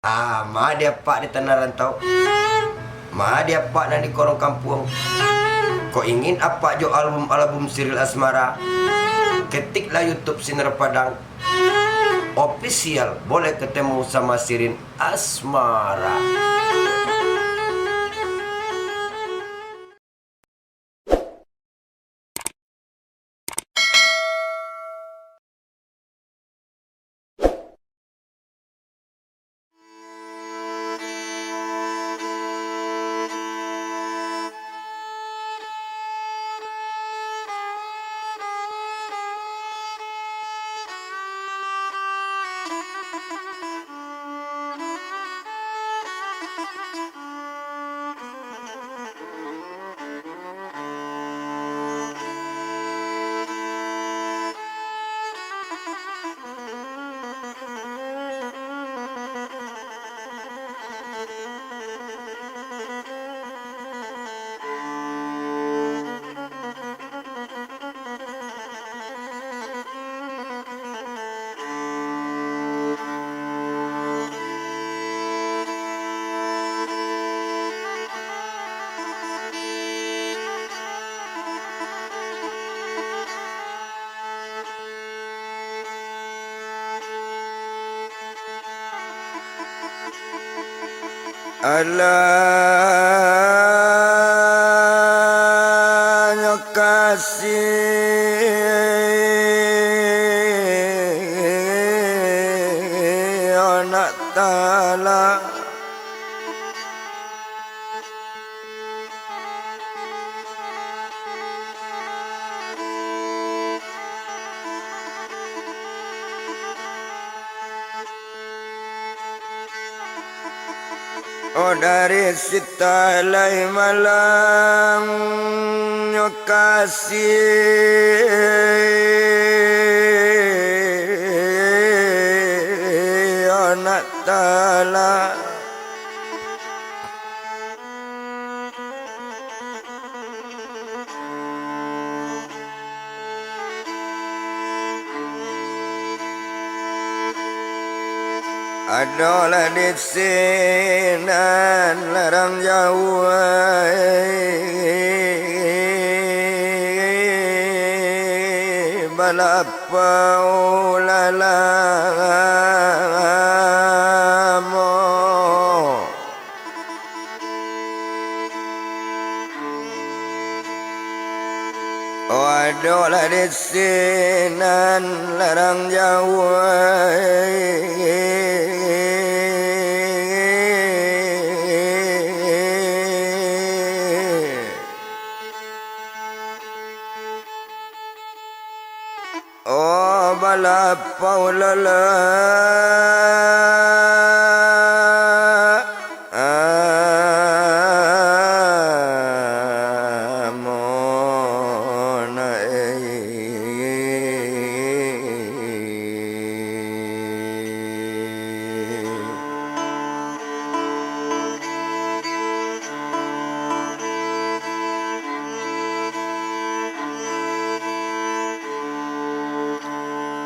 Ma dia pak di tanah rantau. Ma dia pak na di korong kampung. Kau ingin apa jo album Siril Asmara? Ketiklah YouTube Sinar Padang official, boleh ketemu sama Sirin Asmara. Allah kasih anak tala dari sita lai malang kasih anak tala adalah di sinan larang jauh balapa ulalamo adalah di sinan larang jauh balapa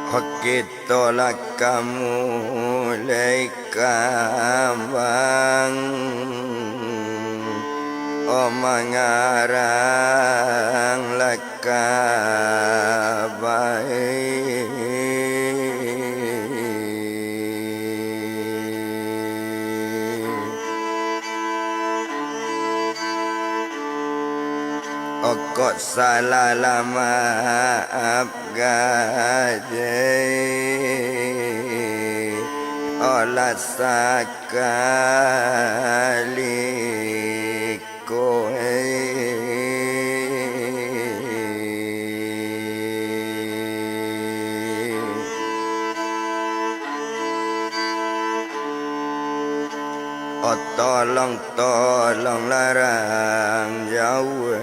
Hakitolah kamu lekambang mangarang lekabai kok salah lama abgadai olah sakali koe tolong larang jauh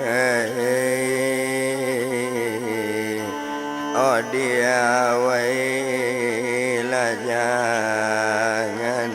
dia wailah jangan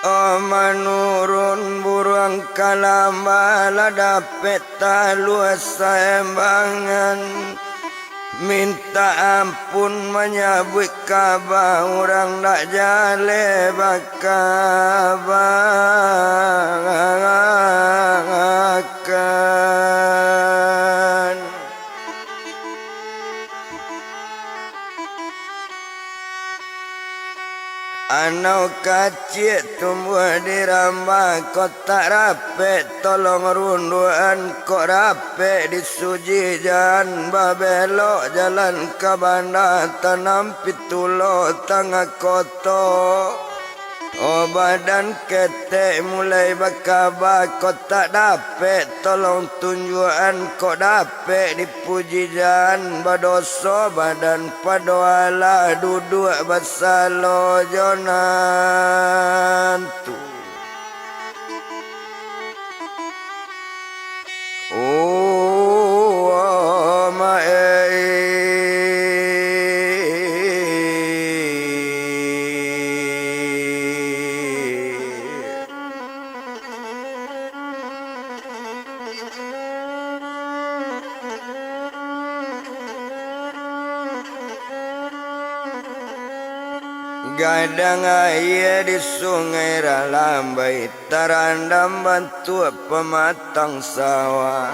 Oh manurun burung kalambala dapet luas saembangan minta ampun menyabut kabah orang nak jale bakabakan Anau kacik tumbuh di rambah kotak rapek tolong runduan kok rapek di suji jalan babelok jalan ke bandar tanam pitulo tangga koto oh badan ketek mulai bakabak kotak dapet tolong tunjuan kok dapet di puji jalan badoso badan padoala duduk basalo jonan tu oh gadang air di sungai Ralambai terandam bantu pematang sawah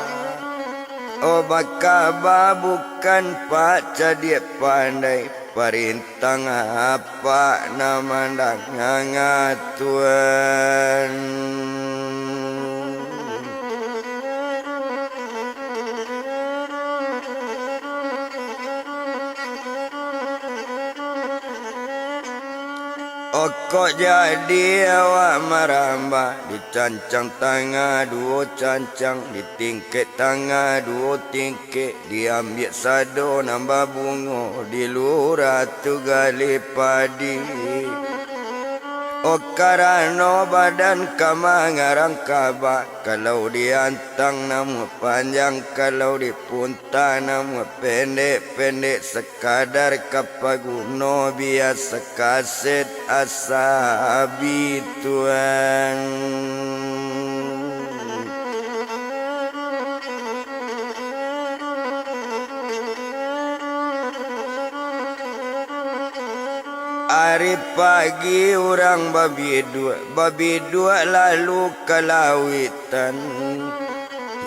oh bakaba bukan paca dia pandai perintang apa nama ngatuan Kok jadi awak maramba dicancang tangga dua cancang ditingkit tangga dua tingkit diambil sado nambah bunga di lurah tu gali padi karano badan kamangarang kaba kalau diantang nama panjang kalau dipunta nama pendek-pendek sekadar kapaguno biasa kaset asabi tuan hari pagi orang babi dua lalu ke lawitan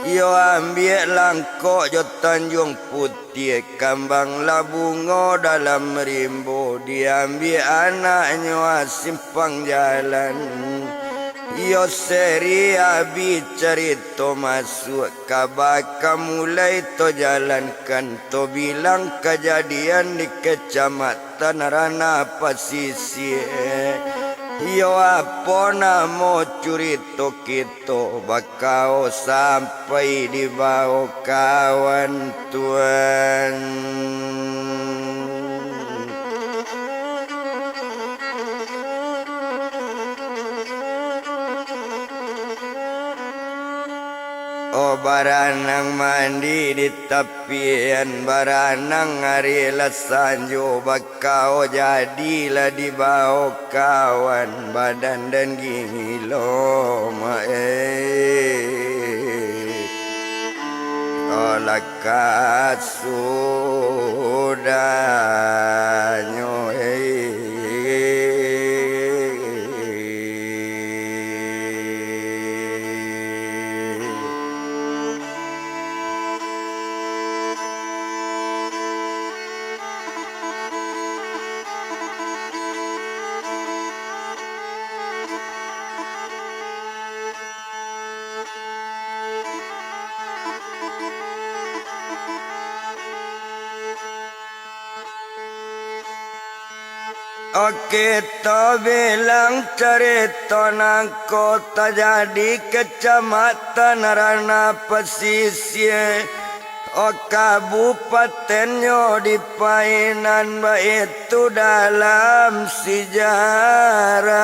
yo ambil langkok jo Tanjung Putih kambang labungo dalam rimbo diambil anaknya simpang jalan yo seri abi cerita masuk kabaka mulai to jalankan to bilang kejadian di kecamatan Rana Pasisir yo apa namo curito kita bakau sampai di bawah kawan tuan oh baranang mandi di tepian baranang hari lesanjo bakau jadilah di bawah kawan badan dan gilo olah kasudahnya Oke, to bilang cerita nang kota jadi kecamatan Rana Pesisir. Oh kabupatennya di Painan itu dalam sejarahnya.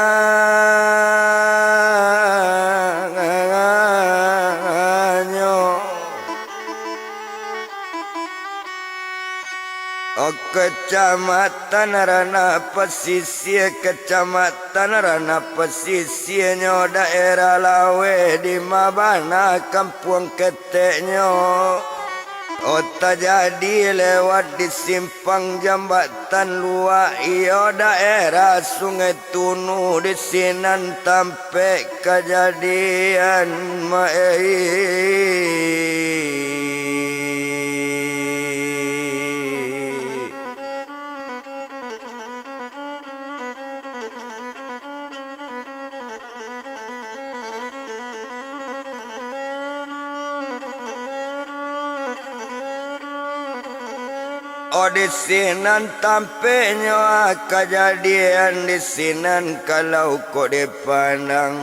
Kecamatan Rana Pesisir, Kecamatan Rana Pesisirnya daerah Lawe di Mabana kampung keteknya. Jadi lewat di simpang jambatan luar iyo daerah Sungai Tunu di sinan tampe kejadian di sinan tampenya kejadian di sinan kalau kok dipandang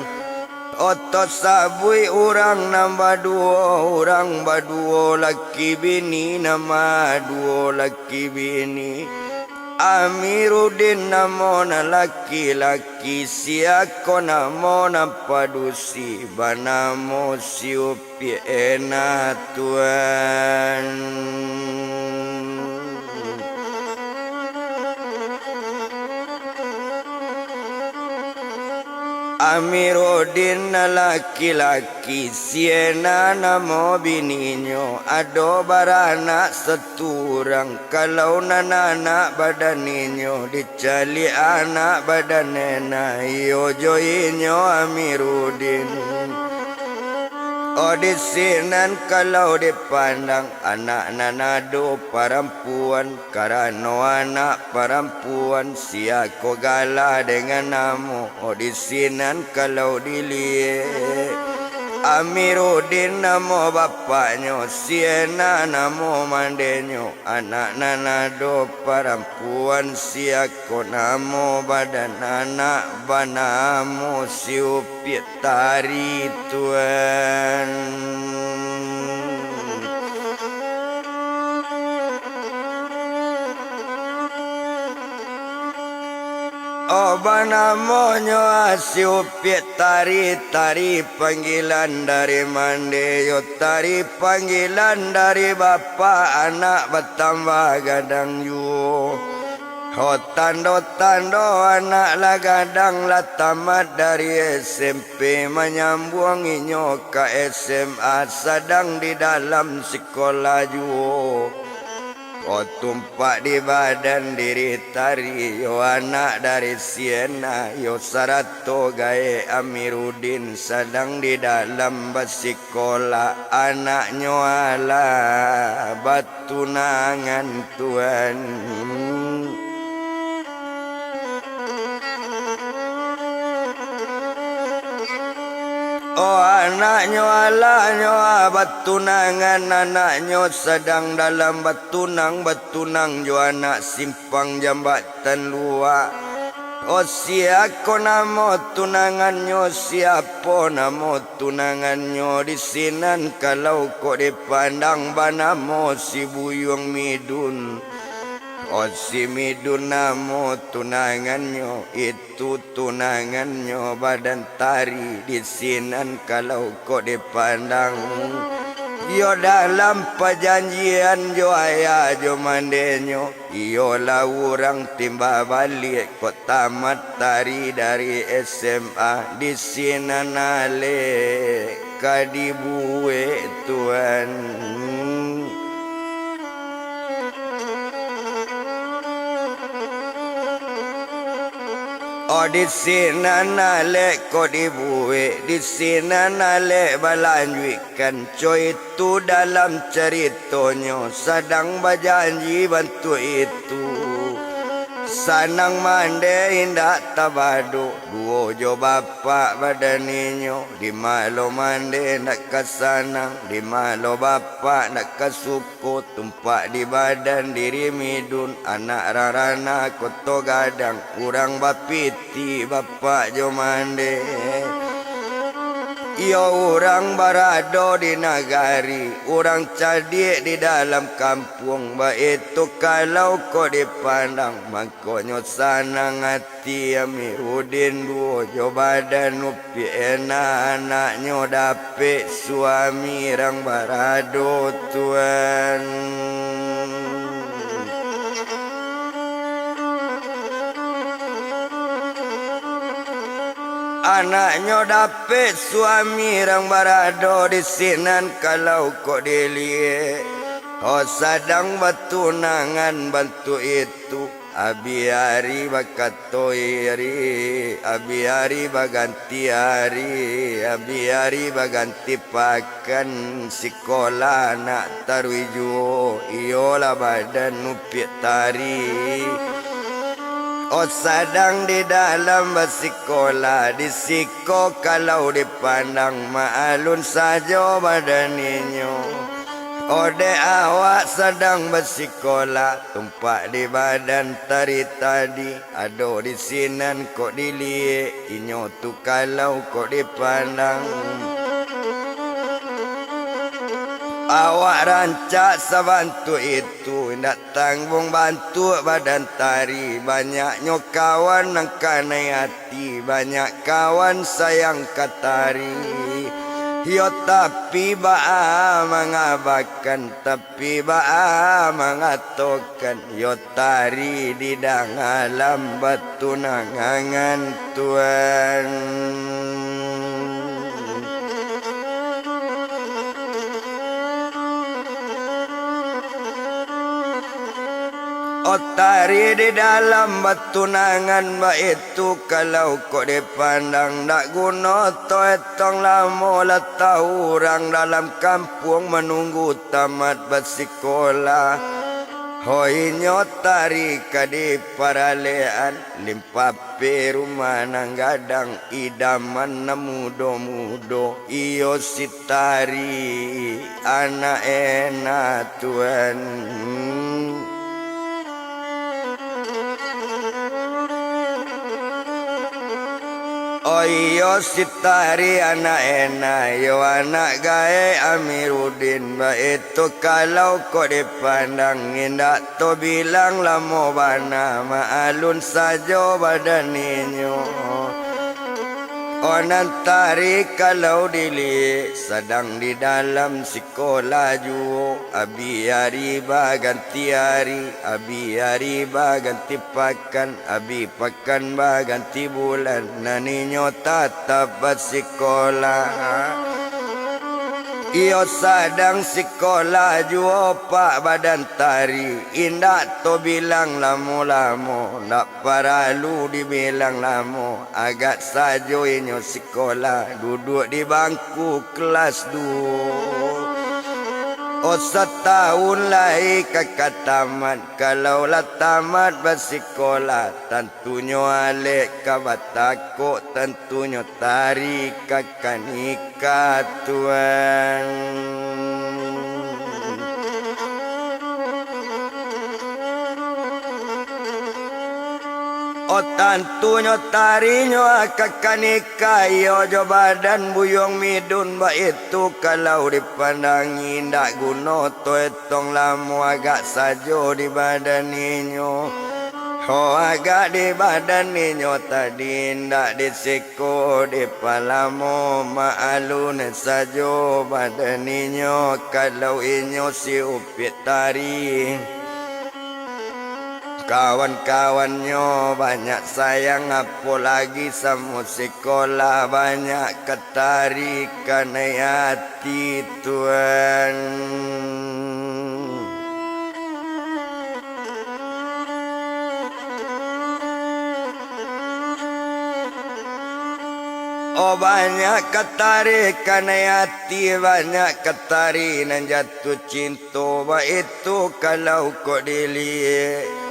otot sabui orang nambah orang baduo laki bini nama duo laki bini Amiruddin namona laki-laki siako namona padusi banamo siupi enak tuan Amiruddin laki-laki siena namo bininyo ado barana seturang kalau nana badaninyo dicali anak badanena yo joinyo Amiruddin di sinan kalau dipandang anak nanado perempuan karena anak perempuan siako gala dengan namu di sinan kalau dilihat Amiruddin namo bapaknya siena namo mandenyo anak nanado perempuan siako namo badan anak banamo siupi tari tuan banamonyo asiupi tari panggilan dari mandeyo tari panggilan dari bapak anak bertambah gadang yu tando anak lah gadang lah tamat dari SMP menyambunginya ke SMA sedang di dalam sekolah yu tumpak di badan diri tari yo anak dari Siena yo sarato gae Amiruddin sedang di dalam bersikola anaknya ala batunangan tuan anaknya alanya batunangan anaknya sedang dalam batunang jo anak simpang jambatan luar siako namo tunangannya siapa namo tunangannya di sinan kalau kok dipandang banamo si Buyung Midun si Midun namo tunangannya itu tunangannya badan tari di sinan kalau kok dipandang yo dalam perjanjian jo ayah jo mandenyo yo lah orang timba balik kok tamat tari dari SMA di sinan ale kadibue tuan di sinan ale ko dibuwe di sinan ale balanjuikan coy itu dalam ceritanya sedang berjanji bantu itu sanang mande indak tabado duo jo bapak badaninyo di malo mande nak kesanang di malo bapak nak kesuko tumpak di badan diri Midun anak rarana koto gadang kurang bapiti bapak jo mande yo orang barado di nagari orang cadik di dalam kampung itu kalau kau dipandang makanya sanang hati Amiruddin duo jo badan upi enak anaknya dapet suami orang barado tuan Anaknya dapet suami rang barado di sinan kalau kok dilie. Oh sadang bertunangan bantu itu. Abi hari bakatoiri, abi hari baganti hari, abi hari baganti pakan sekolah nak taruju, iyola badan nupit tari. Oh sadang di dalam bersekolah, di siko kalau dipandang maalun saja badaninyo. Ode awak sedang bersekolah, tumpak di badan tari tadi. Ado di sinan kok dilihat, inyo tu kalau kok dipandang. Awak rancak sebantu itu, nak tanggung bantu badan tari. Banyaknya kawan nangkanai hati, banyak kawan sayang katari. Yo tapi ba'a mengabakan, tapi ba'a mengatokan. Yo tari di dalam batunangan Tuhan. Otari di dalam batunangan ba itu kalau kok dipandang nak guna to etong lamo latau orang dalam kampung menunggu tamat bersekolah. Hoi nyotari kadi paralean limpape rumah nang gadang idaman mudo-mudo iyo sitari anak enak Tuhan. Oh iyo sitari anak enak, yo anak gae Amiruddin. Ba itu kalau kok dipandang indak to bilang lamo bana maalun saja badaninyo. Oh nantari kalau dili sedang di dalam sekolah ju. Abi hari baganti hari, abi hari baganti pakan, abi pakan baganti bulan. Naninyo tatap bersekolah. Iyo sadang sekolah juo pak badan tari. Indak to bilang lamo-lamo, nak paralu dibilang lamo. Agak sajo inyo sekolah, duduk di bangku kelas 2. Oh setahun lagi kakak tamat. Kalau lah tamat bersekolah, tentunya alik kabatako, tentunya tari kakak nikah Tuhan. Oh tantunya tarinyo kakak nikah yo jo badan buyong midun ba itu kalau dipandangi ndak guna to etong lamo agak sajo di badan ninyo. Oh agak di badan ninyo tadi ndak disiko di palamo maalun sajo badan ninyo kalau inyo si upit tari. Kawan-kawannya banyak sayang, apalagi sama sekolah banyak ketari karena hati Tuhan. Oh banyak ketari karena hati, banyak ketari nan jatuh cinta. Ba itu kalau kok dilihat.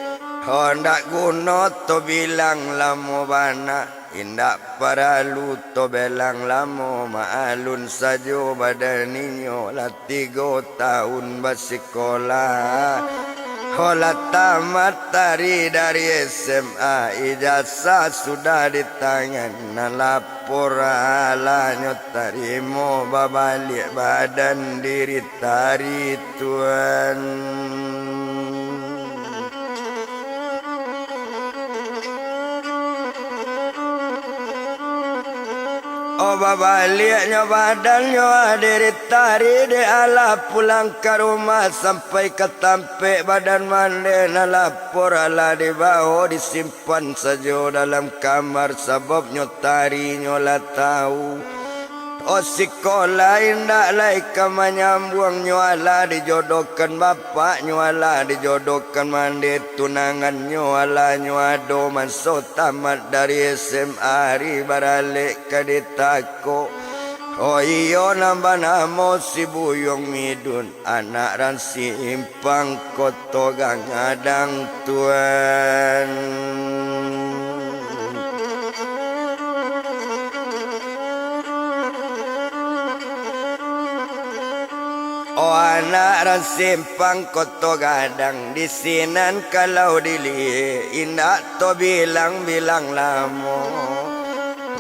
Oh ndak guna to bilang lamo bana, indak paralu to belang lamo maalun sajo badaninyo lah 3 tahun bersekolah. Oh lah tamat tari dari SMA, ijazah sudah di tangan. Nah lapor halanyo tarimo babalik badan diri tari Tuhan. baliknya badannya dari tari de ala pulang ke rumah sampai ke tampe badan manden lapor ala di bawah disimpan saja dalam kamar sebabnya tari nyola tahu. Sekolah indah lai kamanyambuang nyuala dijodohkan bapak nyuala dijodohkan mandi tunangan nyuala nyuado masuk tamat dari SMA hari baralik ke ditako. Iyo nambah namo si Buyong Midun anak ran simpang koto gangadang tuan. Anak ran simpang koto gadang di sinan kalau dili indak to bilang-bilang lamo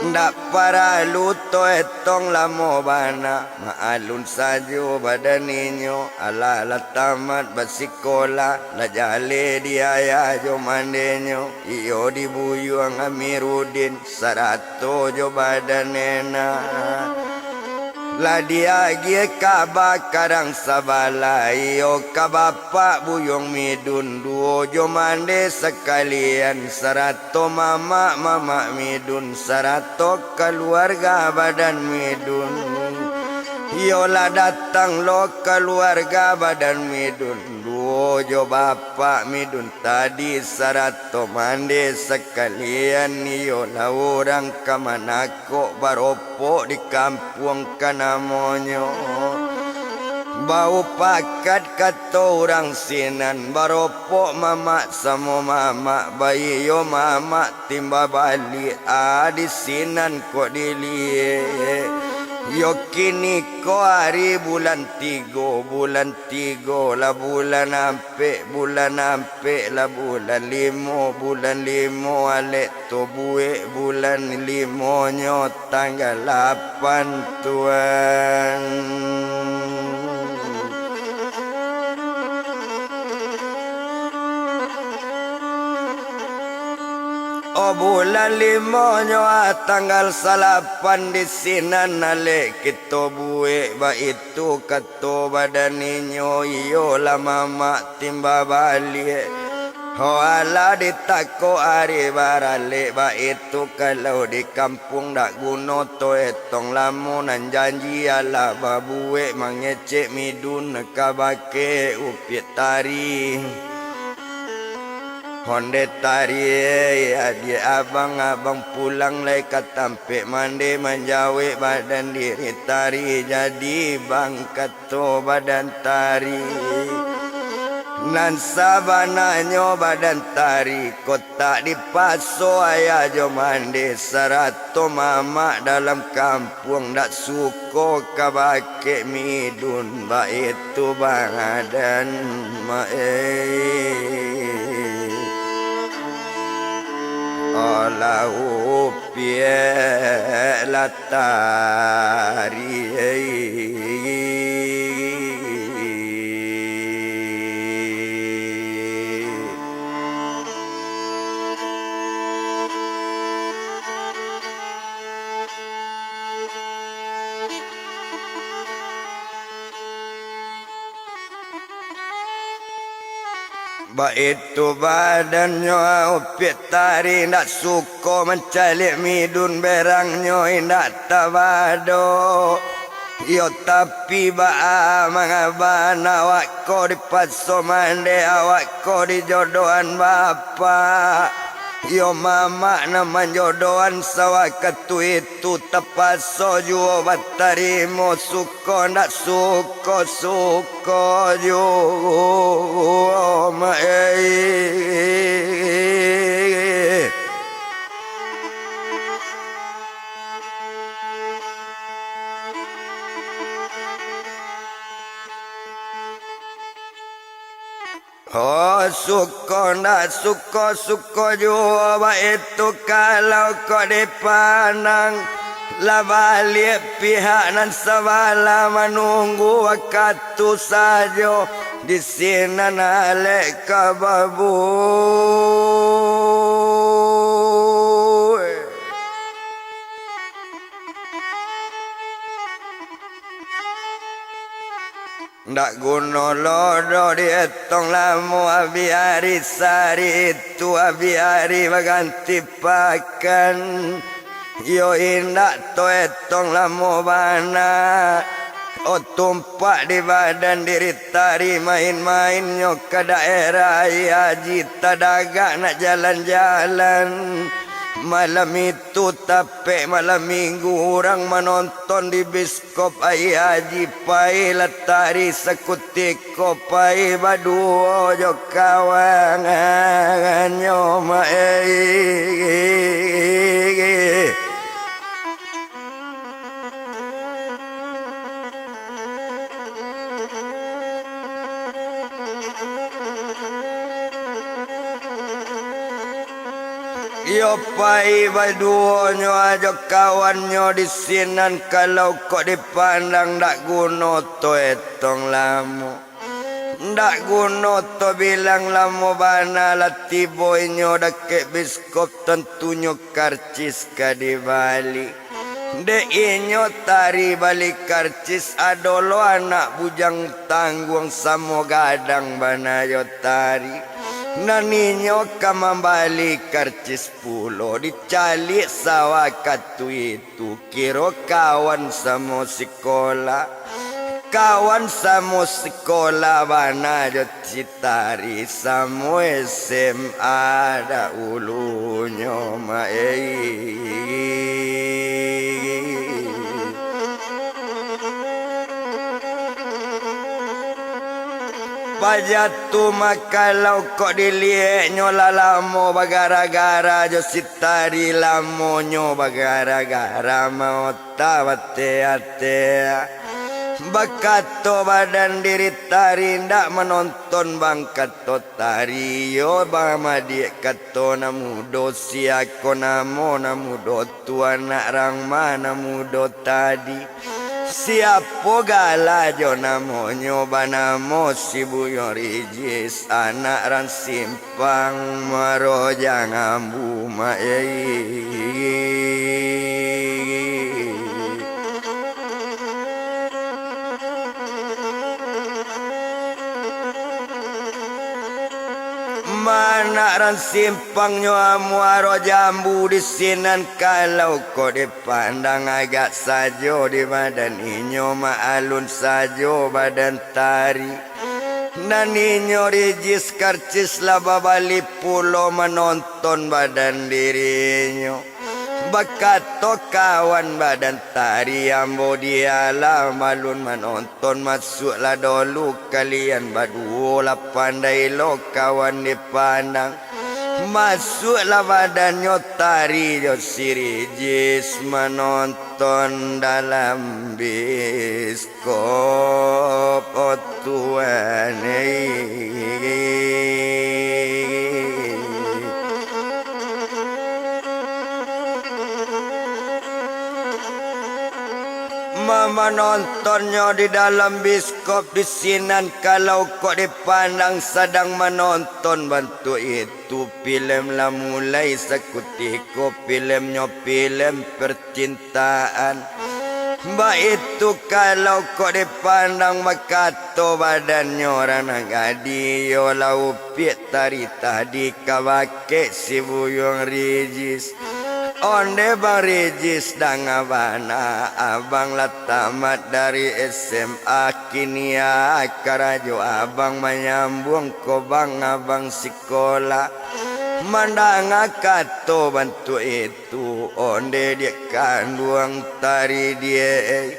ndak para luto etong lamo bana maalun sajo badaninyo ala tamat basikola la jale dia ya jo mandenyo iyo dibuyuang Amirudin sarato jo badanena. La dia gie kaba kadang sabala iyo kabapa Buyong Midun duo jo mande sekalian sarato mama Midun sarato keluarga badan Midun. Yola datang lo keluarga badan Midun duo jo bapak Midun tadi sarato mande sekalian yola orang kamanako baropo di kampung kanamonyo bau pakat kato orang sinan baropo mama samo mama bayi yo mama timba bali di sinan kok dilie. Yo kini ko hari bulan tigo la bulan ampe la bulan limo alek to buek bulan limo nyo tanggal 8 tuan. Bulan limonyo tanggal 8 di sinan nale kita buek ba itu kato badaninyo iyo la mama timba balik ala ditako ari barale ba itu kalau di kampung dak guno to etong lamunan janji ala babuek mangecek Midun kabake upit tari Honde tari dia abang pulang lai katampe mande menjawe badan diri tari jadi bang kato badan tari nan sabananyo badan tari kota di paso ayah jo mande sarato mama dalam kampung dak suko kabake Midun ba itu bangadan ola upie latari ba itu badannya upit tari ndak suko mencalik Midun berangnya indak tabado yo tapi ba mangabana awak ko di paso mande awak ko di jodohan bapak yo mama nama jodohan sawa ketu itu tepaso juo batarimo suko ndak suko juo suko ndak suko jua ba itu kalau kau dipandang la balik pihak nan sabala menunggu waktu saja di sini nalek kababu. Ndak guna lodo dietong lamu abiari sari itu abiari baganti pakan. Yo indak to etong lamu bana. O tumpak di badan diri tari main-main nyok ke daerah haji tadaga nak jalan-jalan. Malam itu tapi malam minggu orang menonton di biskop haji pai letari sekutik kopai baduo jo kawangan nyoma Yo pai baduonyo ajo kawannya di sinan kalau kok dipandang ndak guno to etong lamu. Ndak guno to bilang lamu bana lati boynyo dake biskop tentunya karcis ka di Bali. De inyo tari balik karcis adolo anak bujang tanggung samo gadang bana yo tari. Naninyo kamambali karcis pulo dicali sawah katu itu kiro kawan samo sekolah. Kawan samo sekolah bana jo citari samo SMA ada ulunya Pajatu makalau kok dilihat nyola lamo bagara-gara jo sitari lamo nyo bagara-gara mau tawate-ate. Bakato badan diri tari ndak menonton bangkato tari yo bama dia kato namudo siako namo namudo tuan nak rang mana mudo tadi. Siapo galajo namo nyoba namo si Buyo Rijis anak ran simpang maroja ngambu Mana ran simpang nyamu aro jambu di sinan kalau kau dipandang agak sajo di badan inyo maalun sajo badan tari. Naninyo Rijis karcis laba bali pulo menonton badan dirinya. Bakato kawan badan tari ambo dialah malun menonton masuklah dulu kalian berdua pandai lo kawan dipandang. Masuklah badannya tari jo si Rijis menonton dalam biskop oh Tuhan Mama nontonnya di dalam biskop di sinan kalau kok dipandang sedang menonton bantu itu film lah mulai sekutiko filmnya film percintaan. Mbak itu kalau kok dipandang makato badannya orang ngadi yo lau piet tari tadi kawake si Buyong Rijis. Onde Bang Rijis dang abana abang lah tamat dari SMA kini karajo abang menyambung ko bang abang sekolah mandang kato bantu itu onde dia kandung tari dia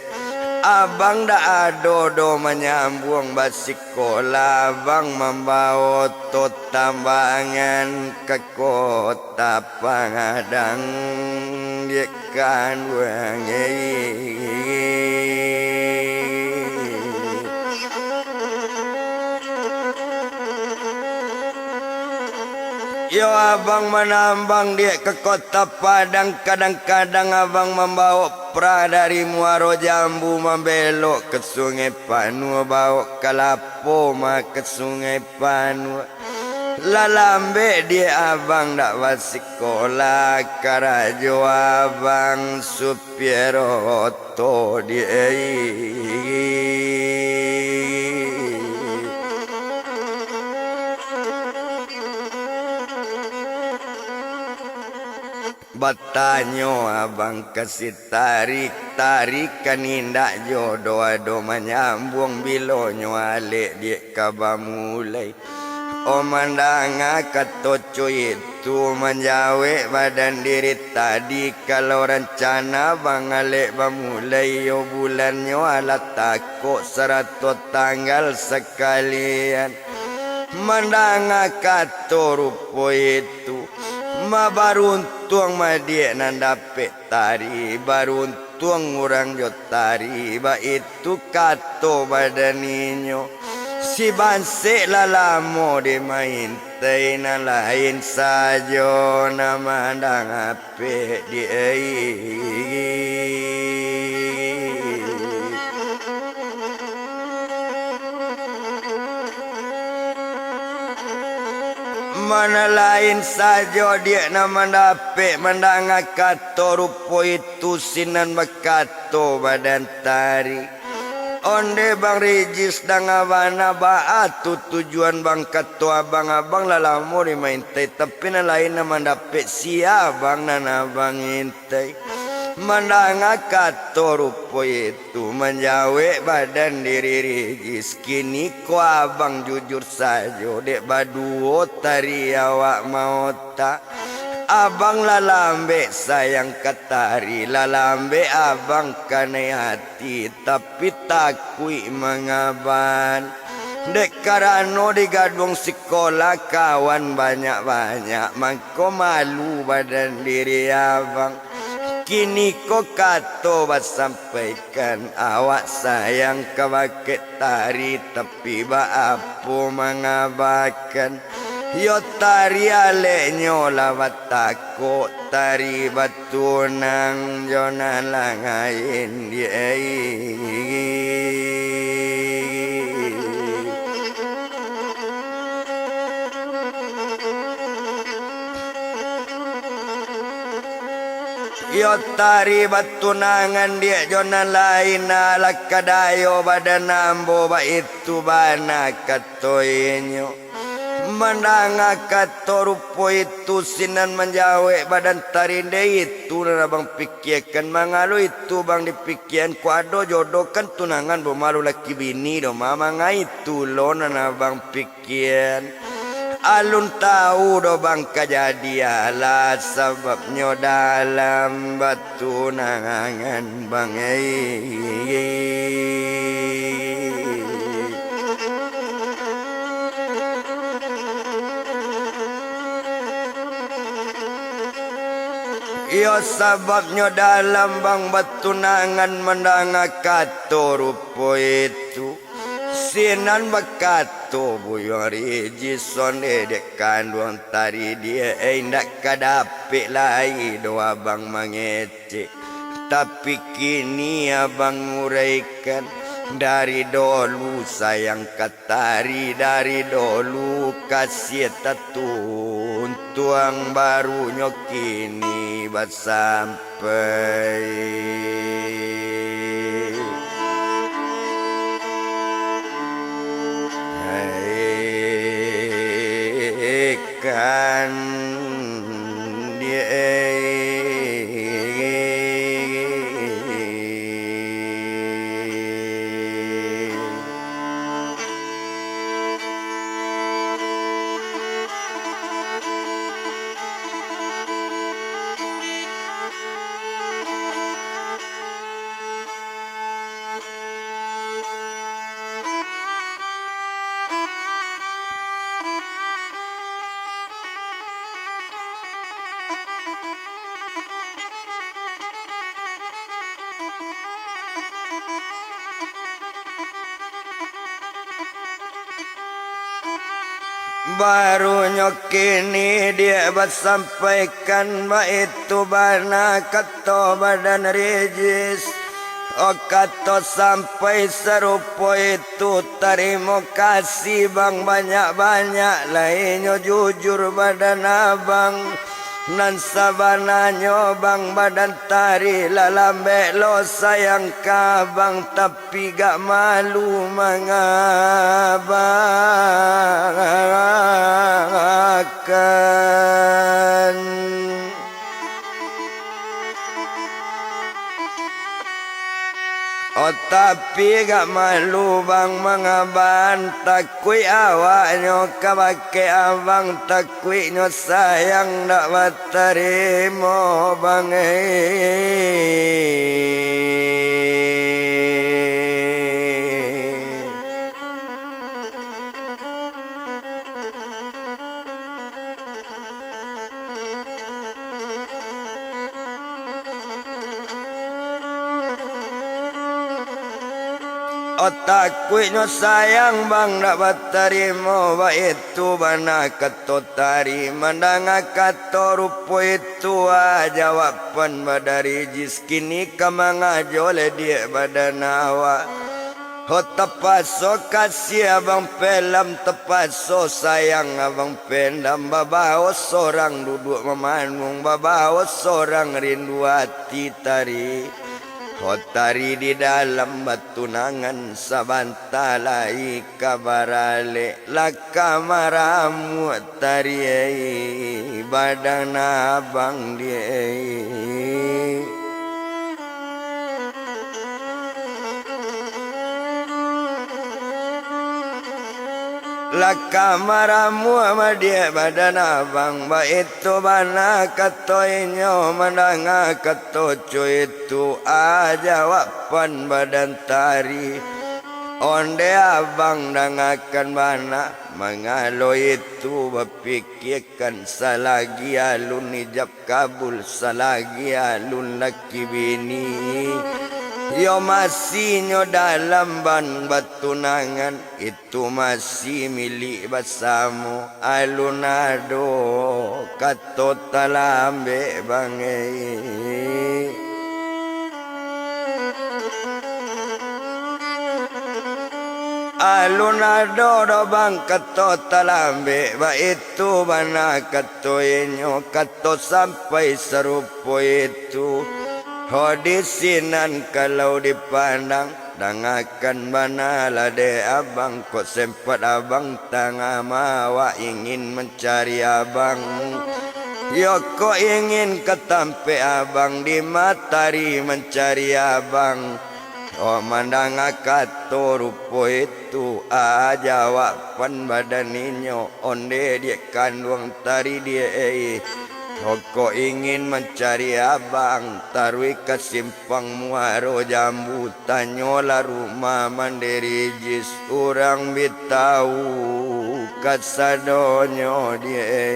abang dah adodo menyambung basikola abang membawa to tambangan ke kota Pangadang dia kandung Yo abang menambang dia ke kota Padang. Kadang-kadang abang membawa pra dari Muaro Jambu membelok ke Sungai Panua, bawa kalapo ke Sungai Panua. Lalambe dia abang dak wasikola karajo abang supir oto dia Batanyo abang kasih tarik-tarikan indak jodoh ado menyambung bilonyo alik dia kaba mulai. O mandanga katoco itu menjawe badan diri tadi kalau rencana bang alik bamulai yo bulannya ala takut 100 tanggal sekalian. Mandanga kato rupo itu ma baruntung ma dia nan dapet tari baruntung orang jo tari ba itu kato badaninyo si banse lalamo de main tei na lain sajo na mandang ape di mana lain saja dia nama dapet mendangar kato rupo itu sinan bakato badan tari onde bang Regis dan abana baatu tujuan bang kato abang-abang lalamu dimain teh tapi na lain nama dapet siabang nana bang intai mendangar kato rupo itu menjawe badan diri Regis kini ko abang jujur saja dek baduo tari awak mau tak abang lalambe sayang katari lalambe abang kane hati tapi takui mengaban dek karano di gadung sekolah kawan banyak-banyak mangko malu badan diri abang. Kini ko kato ba sampaikan awak sayang kabake tari tapi ba apo mangabakan yo tari alenyo lawat tako tari batunang jona langain yo tari batunangan dia jona lain ala kadayo badan ambo ba itu bana katoinyo mandanga kato rupo itu sinan menjawe badan tari de itu bang pikirkan mangalu itu bang dipikirkan kuado jodoh kan tunangan bo malu laki bini do mama itu lo nana bang pikirkan alun tahu do bang kejadian lah sebabnya dalam batu nangan bang yo sebabnya dalam bang batu nangan mendangar kato rupo itu sinan bakato buyong Regis sonde dek kandung tari dia indak kadapik lai do abang mangece tapi kini abang uraikan dari dulu sayang katari dari dulu kasih tatun tuang barunya kini sampai kan dia barunya kini dia bersampaikan ba itu bana kato badan Regis oh kato sampai serupo itu terima kasih bang banyak-banyak lainnya jujur badan abang nan sabananyo bang badan tari lalambe lo sayang kabang tapi gak malu mengabakan Tapi gak malu bang mga bantakui awaknya kabake abang takui nyo sayang dak baterimo bang Otakui nyo sayang bang dapat terima ba itu bana katotari mandanga katorupo itu jawaban badari jiskini kamanga jole dia badanawa ho tepaso kasih abang pelam tepaso sayang abang pendam babawa seorang duduk memanung babawa seorang rindu hati tari Hotari di dalam batunangan sabantalai kabarale laka maramu tari badan abang dia laka maramu ama dia badan abang ba itu bana katoinyo mandanga katoco itu jawaban badan tari onde abang dangakan bana mangalo itu bapikirkan salagi alun ijab kabul salagi alun laki bini yo masih nyo dalam ban batunangan itu masih milik basamu alunado kato talambe bangai alunado do bang kato talambe ba itu bana kato inyo kato sampai serupo itu Hodisinan kalau dipandang dangakan mana lade abang kok sempat abang tengah mawa ingin mencari abang yo kok ingin ketampe abang di matahari mencari abang oh mandang akato rupo itu jawaban badan inyo onde dia kandung tari dia Koko ingin mencari abang tarwi ke simpang muaro jambu tanyola rumah mandiri jis urang bitau kasadonyo dia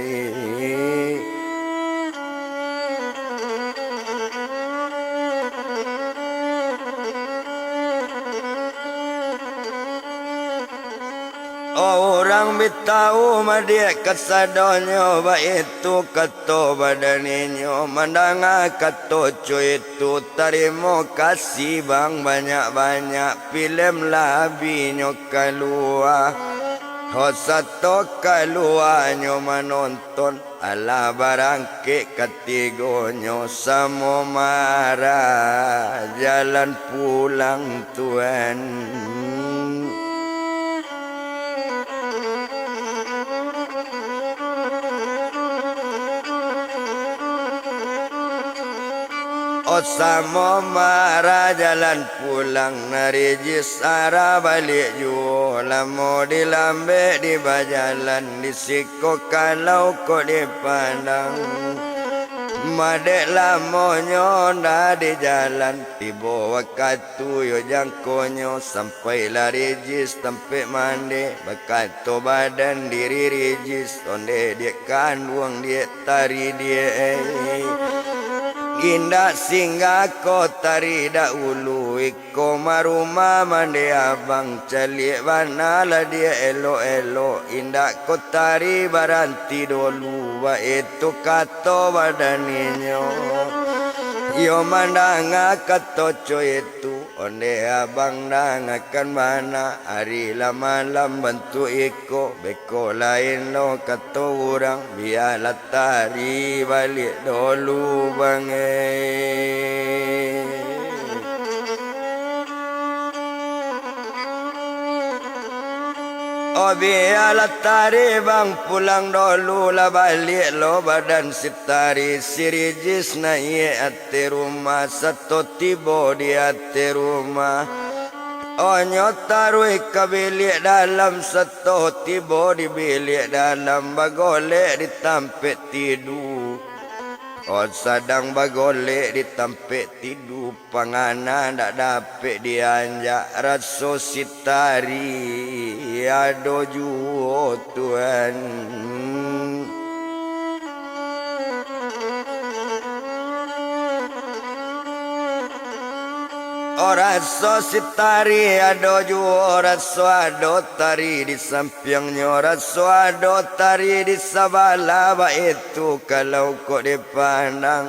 Orang bitau madia kasadonyo ba itu kato badaninyo mandanga kato cuy itu tarimo kasih bang banyak-banyak film labinyo kalua hosato kaluanyo menonton ala barangke ketigonyo samo marah jalan pulang tuan Osamo marah jalan pulang narijis arah balik jua lamo dilambe di bajalan disiko kalau kok dipandang madek lamonyo nda di jalan tiba wakatu yo jangkonyo sampai larijis tempe mande bakato badan diri rijis onde dia kandung dia tari dia Indah singgah kota rida ulu Iko maruma mande abang Calik banala dia elo-elo Indah kota baranti dulu Wa itu kato badaninyo Yo mandanga kato coy itu Onde abang dangakan mana Hari malam bantu iko Beko lain lo kato urang Biarlah tari balik dulu bangai Oh biarlah tari bang pulang dulu lah balik lo badan sitari sirijis na iye ate rumah satu tibo di ate rumah Onyo tarui ke bilik dalam seto tiba di bilik dalam bagolek ditampik tidur. Oh sedang bagolek ditampik tidur panganan tak dapat dianjak rasa sitari ado juo Tuhan. Rasa sitari ado juo rasa ado tari di sampingnya rasa ado tari di sabala itu kalau kau dipandang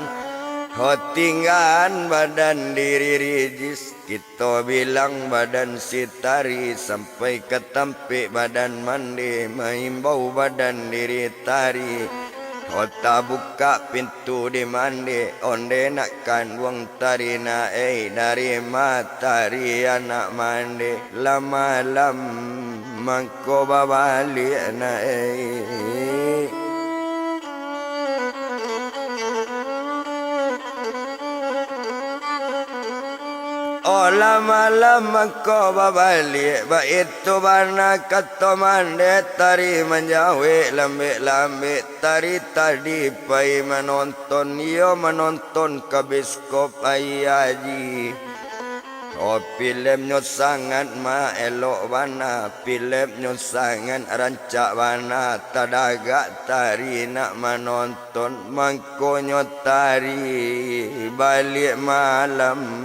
tinggalan badan diri rijis kita bilang badan sitari sampai ke tampik badan mandi mengimbau badan diri tari. Kota buka pintu di mandi onde nakkan wong tarina dari matahari anak mandi lama-lam mangko babali anak lama-lama kau babalik itu bana kata mande tari menjauh lambik-lambik tari tadi pai menonton yo menonton ke biskop ayaji. Filmnya sangat elok bana filmnya sangat rancak bana tadaga tari nak menonton mangkonyo tari balik malam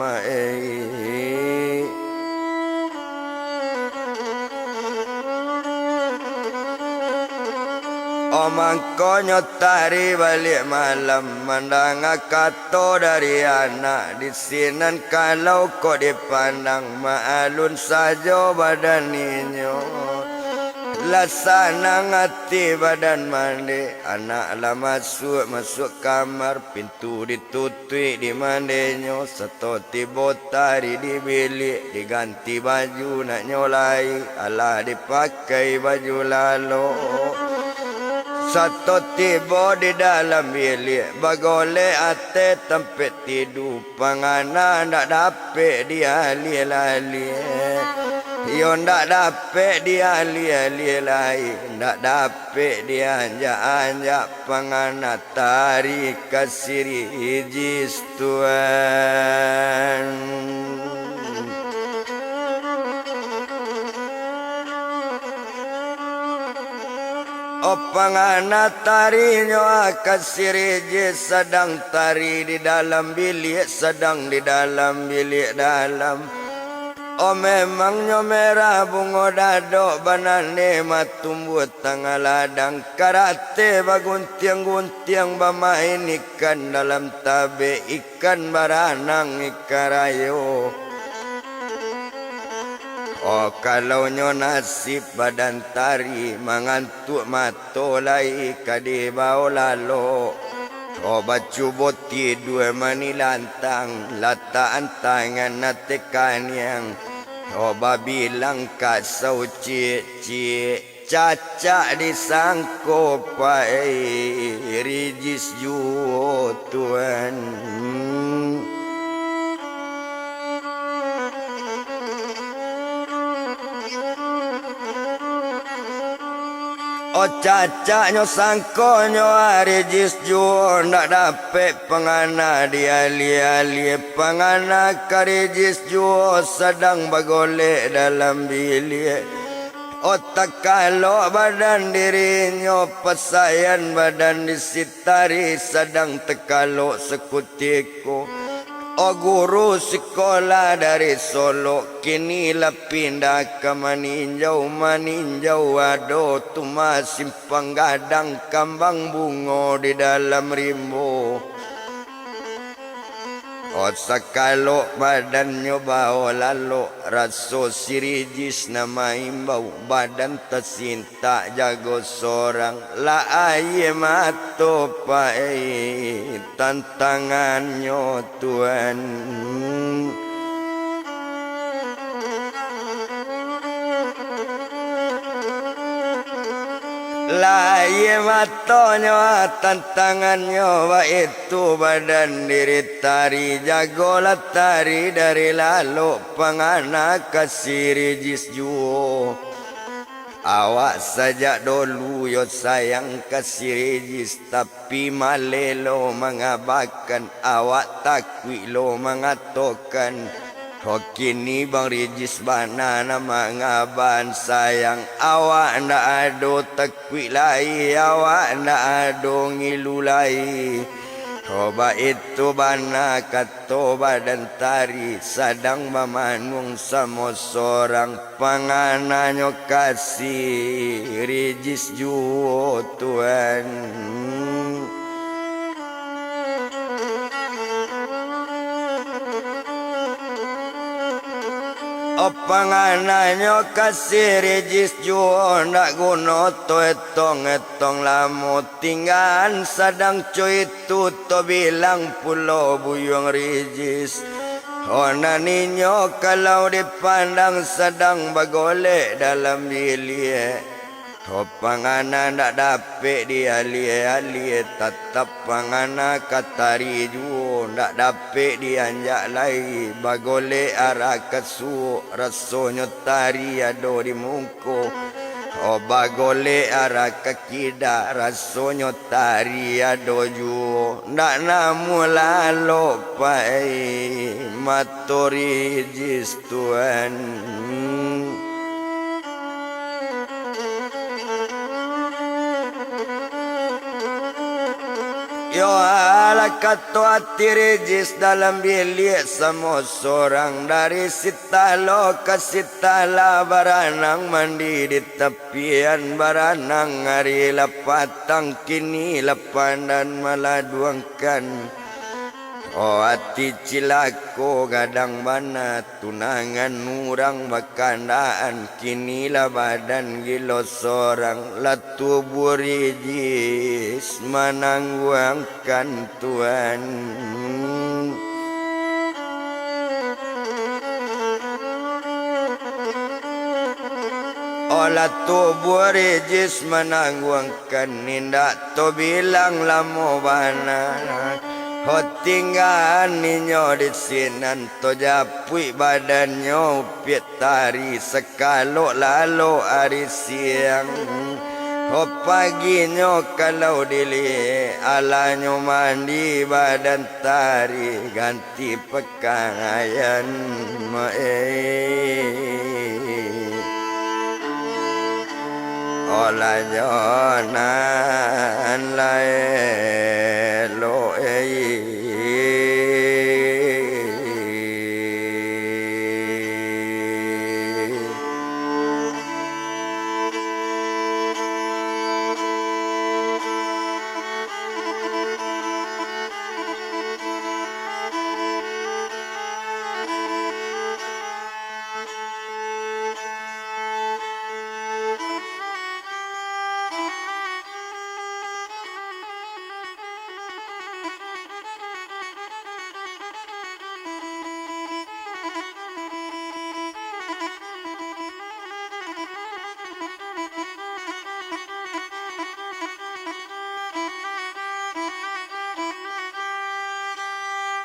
mangkonyo tari balik malam mandang kato dari anak di sinan kalau kau dipandang maalun saja badan inyo lasana ngati badan mandi anak lah masuk kamar pintu ditutup di mandenyo seto tiba tari di bilik diganti baju nak nyolai alah dipakai baju lalu. Satu tiba di dalam bilik bagole ate tempat tidur panganan tak dapat dia lali yo tak dapat dia lali tak dapat dia anjak panganan tarik kasiri ijis Tuhan. Pangana tarinya kasirije sedang tari di dalam bilik sedang di dalam bilik dalam. Memangnya merah bunga dado banane matumbuh tengah ladang karate baguntiang-guntiang bermain ikan dalam tabe ikan baranang ikarayo. Kalau nyo nasib badan tari mengantuk mato lai kadi bau lalo. Bacu boti dua mani lantang lataan tangan natekan yang. Bilang kasau cik cacak disangko pai rijis juo Tuhan. Cacaknya sangkonyo arijis juo nak dapat pengana dia ali pengana karijis juo sedang bagolek dalam bilik. Otak kalau badan dirinya pesayan badan disitari sedang tekalok sekutiku. Guru sekolah dari Solo kini lah pindah ke Maninjau ado tuma simpang gadang kambang bungo di dalam rimbo. Sakalo badannya bau lalu raso sirijis nama imbau badan tersinta jago sorang la aye mato pai tantangannya Tuhan. Lai matonyo tantangannya wa itu badan diri tari jago latari dari lalu pangana kasih rijis juo. Awak saja dulu yo sayang kasih rijis tapi malelo mengabakan awak takwi lo mengatokan. Kini bang rijis banana mangaban sayang awak ndak ado takwi lai awak ndak ado ngilu lai. Coba itu bana kato badan tari sadang memanung sama seorang pangananyo kasih rijis juo Tuhan. Pangananyo kasih rijis juo ndak guno to etong lamu tinggal sadang cuy itu to bilang pulau buyung rijis. Ona ninyo kalau dipandang sedang bagolek dalam bilik. Panganan ndak dapet dia alie tetap panganan katari juo ndak dapet dia anjak lai bagole arah kesu rasonyo tari ado di mungko. Bagole arah kekida rasonyo tari ado juo ndak namu lalo pai matori jis Tuhan. Yo ala kato hati rijis dalam bilik sama seorang dari sitalo ke sitala baranang mandi di tepian baranang hari lapatang kini lapan dan maladuangkan. Oh hati cilako gadang mana tunangan nurang bakandaan kinilah badan gilo sorang latu burijis manangguangkan Tuhan. Olah tu burijis manangguangkan nindak to bilang lamo bana. Tinggal ninyo di sinan to japui badannya upiat tari sekalo lalu hari siang. Paginya kalau dili alanyo mandi badan tari ganti pakaian olah jonan laelo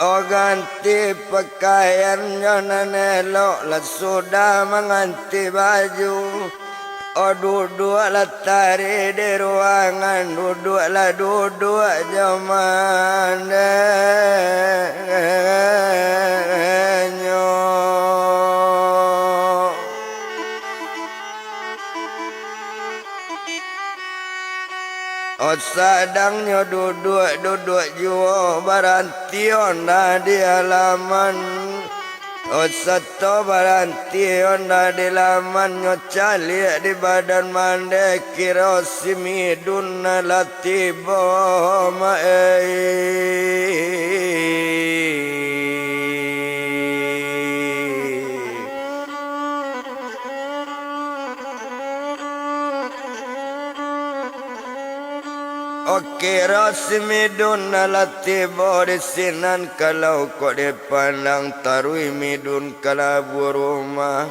Oh ganti pakaiannya nanelok lah sudah mengganti baju. Oh duduklah tari di ruangan duduklah jamanenyo. Oh sadangnya duduk jua barantion dah di halaman. Oh satu barantion dah di halaman nyocali di badan mande kira simidun latibo Oke rasmidun latibo di sinan kalau kau dipandang tarui midun kalabu rumah.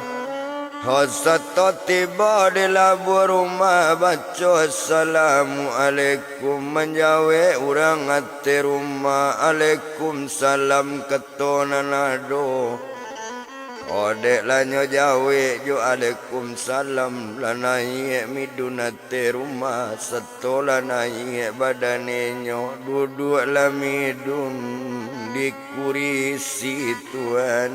Hosato tiba di labu rumah baca assalamualaikum menjawe urang ate rumah alaikum salam ketona nado Odek lanyo jawe jo alaikum salam lanai midunate rumah seto lanai badanenyo duduk lamidun di kurisi Tuhan.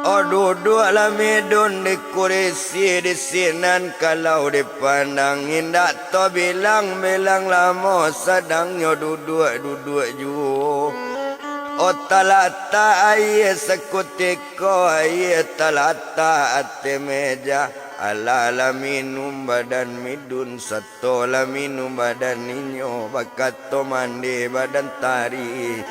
Oh duduk lamidun di kurisi di sinan kalau dipandang indah to bilang lama sedangnya duduk ju. Oh talata aye sekutiko aye talata ate meja ala minum badan midun satu minum badan ninyo bakat to mandi badan tari.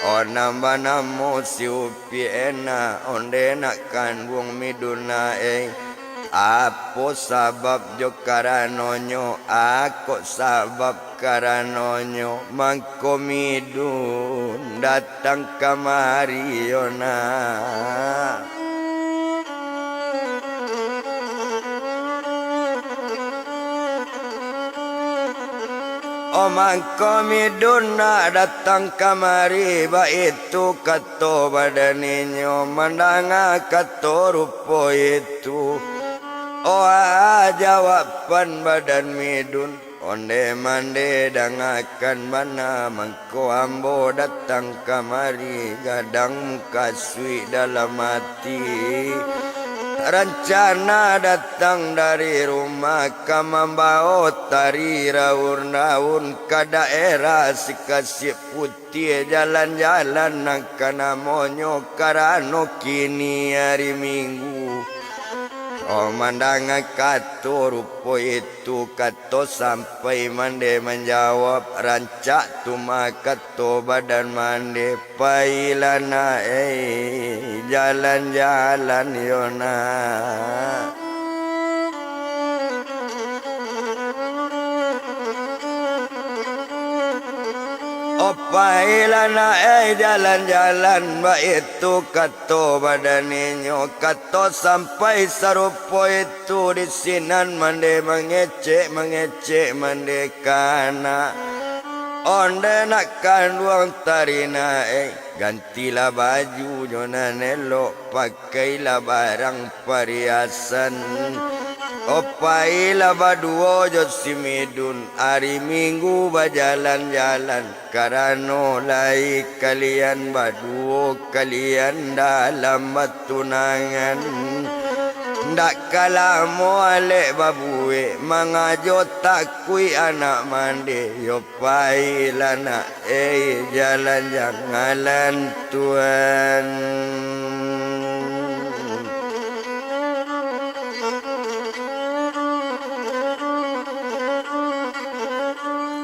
O namba namo siupi ena onde nakkan wong miduna Apo sabab jo karanonyo ako sabab karanonyo mangko midun datang kamari yona Omang komiduna datang kamari ba itu kato badaninyo mandanga kato rupo itu jawaban badan midun onde mande dangakan mana mangko ambo datang kamari gadang muka sui dalam hati Rencana datang dari rumah kamambao tari raun-raun ke daerah si kasih putih jalan-jalan nakana monyo karano kini hari Minggu. Oh mandang kato rupo itu kato sampai mande menjawab rancak tuma kato badan mande pailana jalan-jalan yona Pailana jalan-jalan ba itu kato badaninyo kato sampai sarupo itu di sinan mande mengecek mande kana onde nakkan duang tarina gantilah baju nyona nelo pakailah barang perhiasan Opailah baduo josimidun hari Minggu bajalan-jalan karano lai kalian baduo kalian dalam tunangan ndak kala moale babue mangajo takui anak mande yo pailana jalan-jalan Tuhan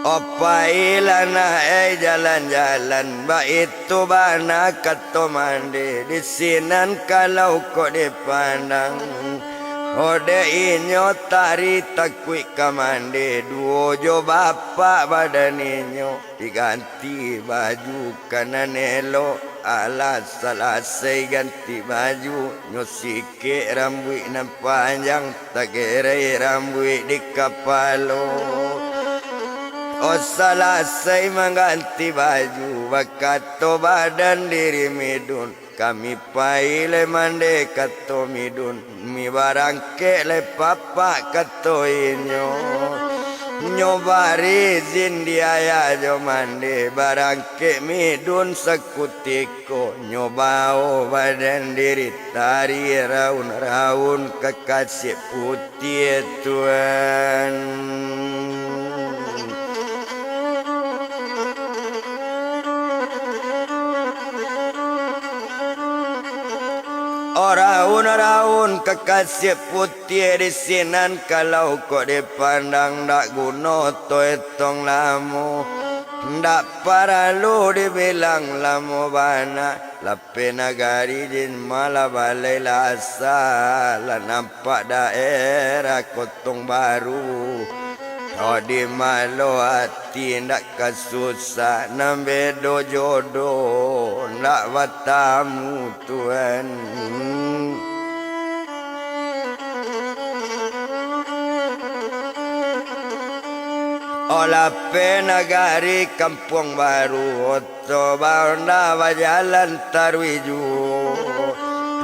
Opailana jalan-jalan ba itu bana kato mandi di sinan kalau kok dipandang Ode inyo tari takui kamande duo jo bapak badaninyo diganti baju kananelo alas selesai ganti baju nyosike rambut nan panjang tagere rambut di kepala Oh selesai mengganti baju bakato badan diri midun kami paile mande kato midun mi barangke le papa kato inyo nyobari zindiaya jo mande barangke midun sekutiko nyobao badan diri tari raun-raun kekasih putih Tuhan Raun-raun kekasih putih di sinan kalau kok dipandang ndak guna to etong lamu ndak paralu dibilang lamu bana lape nagari jin malah balai lasa lah nampak daerah kotong baru Oh di malo hati ndak kasusah nambedo jodoh ndak watamu Tuhan. Olah penagari kampung baru Oto banda wajalan tarwiju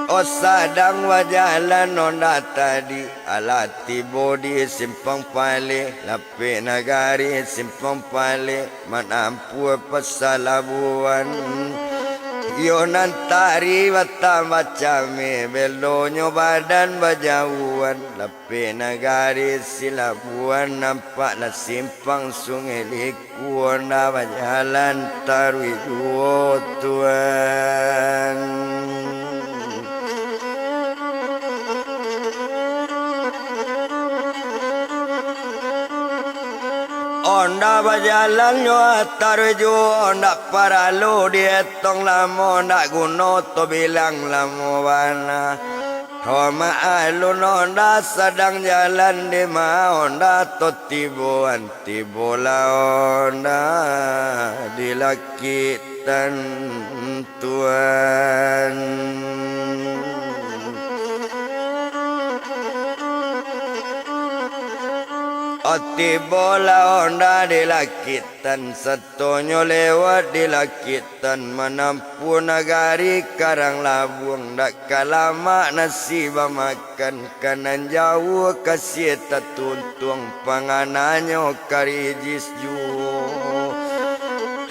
O sadang wajalan onda tadi Alati bodi simpang pale Lape nagari simpang pale Manampu pasalabuan Yo nantari wata macame Belonyo badan bajauan Lape nagari silabuan Nampaklah simpang sungai likuan Na bajalan tarwiju Tuhan. Onda bajalan yo tarju onda paralo dietong lamo ndak guno to bilang lamo wana Homa alun onda sedang jalan di ma onda to tibuan tibola onda dilakitan Tuhan. Oti bola onda dilakitan Setonyo lewat dilakitan Menampu nagari karang labung Dak kalama nasiba makan Kanan jauh kasih tatuntung Pangananyo karijis juo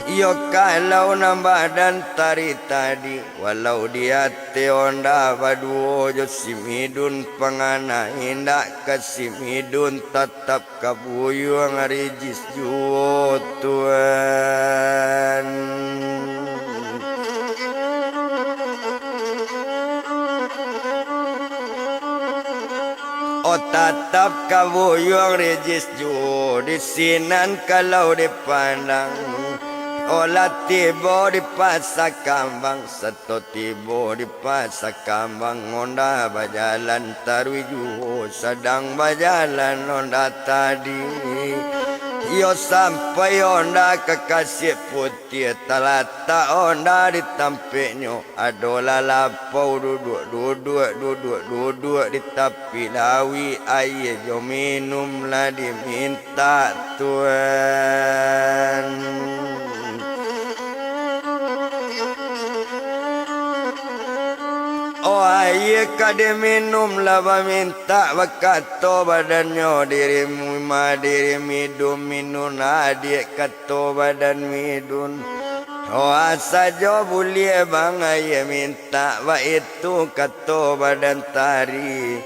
Yo kalau nambah dan tari tadi Walau dia te onda baduo Jo simidun pangana Hindak kasimidun Tetap kabuyu ngarijis juo Tuhan. O tetap kabuyu ngarijis juo Di sinan kalau dipandang Olah tibo di pasak kambang Seto tibo di pasak kambang Onda bajalan tarwiju Sedang bajalan onda tadi Yo sampai onda kekasih putih Talata onda ditampiknya Adola lapau duduk Di tepi lawi air Jo minum lah diminta Tuhan. Oh aye kade minum laba minta wakato badannya dirimu ma diri midun minun adik kato badan midun. Oh asa jo boleh bang aye minta wa itu kato badan tari.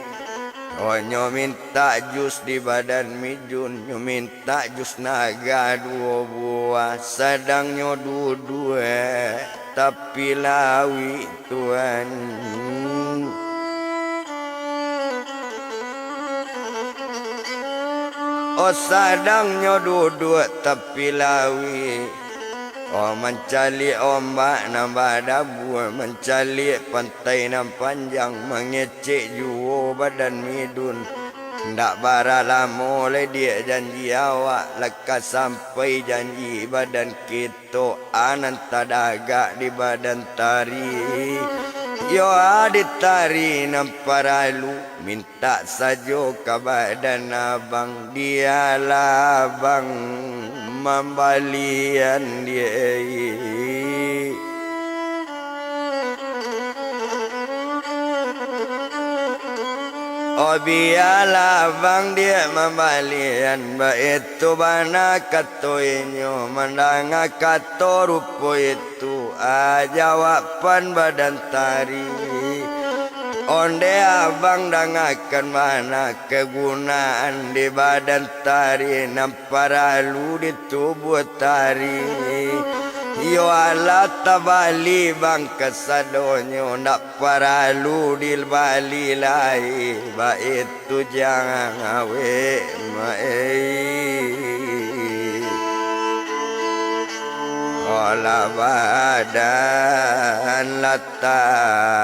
Oh nyo minta jus di badan midun nyo minta jus naga dua buah sedang nyo dua tapi lawi Tuhan. Oh sadangnya duduk tapi lawi Oh mencari ombak nambah dabu Mencari pantai nam panjang Mengecek juo badan midun Ndak bara lama oleh dia janji awak Lekas sampai janji badan kita Ananta dagak di badan tari Yo adit tari namparalu Minta saja ke badan abang Dialah abang Membalian dia Oh biarlah abang dia membalian Baik itu bana katoinyo Mendanga kato rupo itu Jawapan badan tari Onde abang dangakan mana kegunaan Di badan tari Namparalu di tubuh tari Yo ala tabali bang kesadonyo Ndak paralu di bali lai Ba itu jangan awe mae Olah badan latari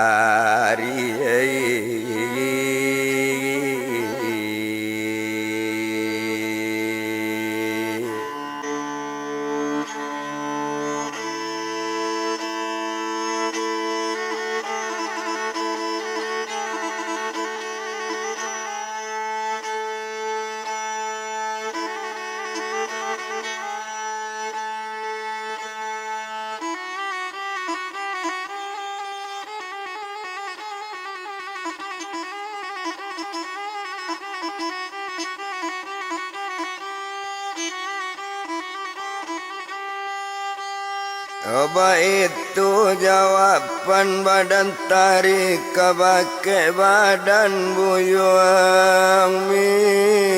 Coba itu jawaban badan tarik kabake badan buyuang midun.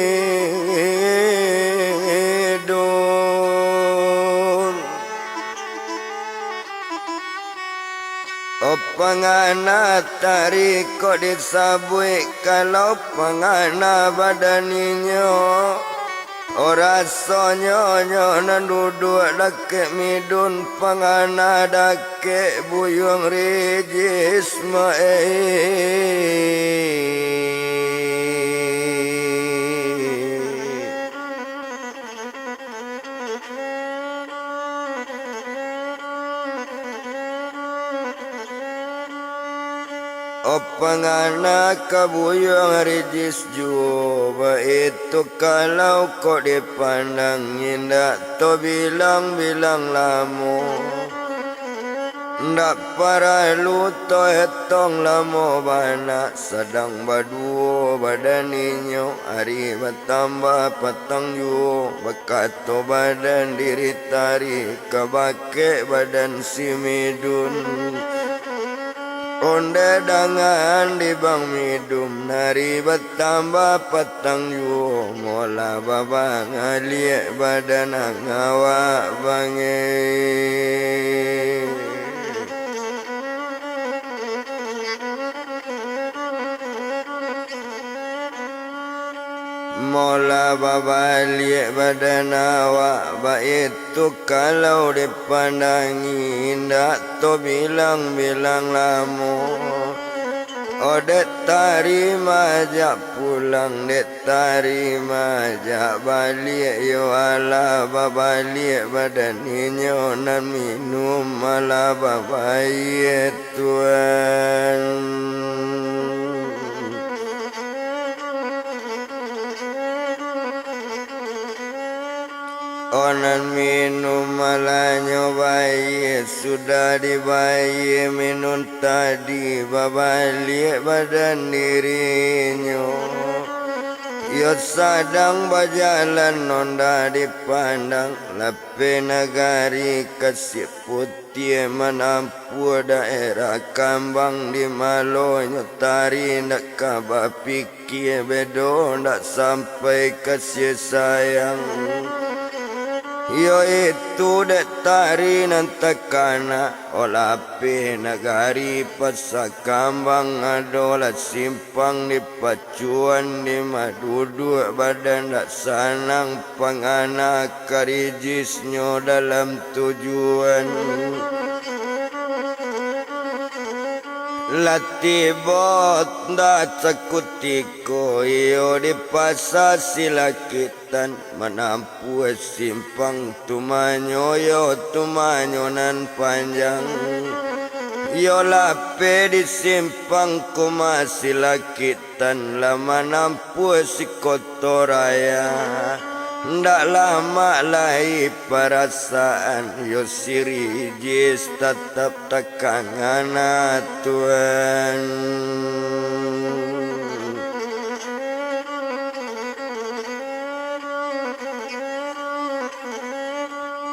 O pangana tarik kok disabui kalau pangana badaninyo. Ora sonyo nan duduk dake midun pangana dake buyung rijis O pangana kabuyung rijis juba itu kalau kok dipandang indah to bilang-bilang lamu ndak paralu to etong lamo bana sedang baduo badaninyo hari bertambah patang yu bakato badan diri tari kabake badan si midun. Onde dangan di bang midum nari bertambah patang yu mola babang aliek badan ngawa bange. Mola babaliek badan awak baik tu kalau dipandangi indah to bilang-bilang lamu. Oh dek tarima ajak pulang dek tarima ajak balik yo ala babaliek badan inyo nan minum ala babayet tuan. Onan minum malah nyobai sudah dibayi minum tadi babalik badan dirinya. Yo sadang berjalan nonda dipandang lape negari kasih putih menampu daerah kambang di malonyo tari nak kabar pikir bedo nak sampai kasih sayang. Yo itu dek tari nantakana olape nagari pasakambang adola simpang di pacuan di madudu badan dak sanang pangana karijisnyo dalam tujuan. Latibot da cekutiko iyo di pasar silakitan menampu simpang tumanyo yo tumanyo nan panjang. Yo lape di simpang kuma silakitan lama nampu si kotoraya. Ndak lama lagi perasaan yo siri jis tetap tekangan Tuhan.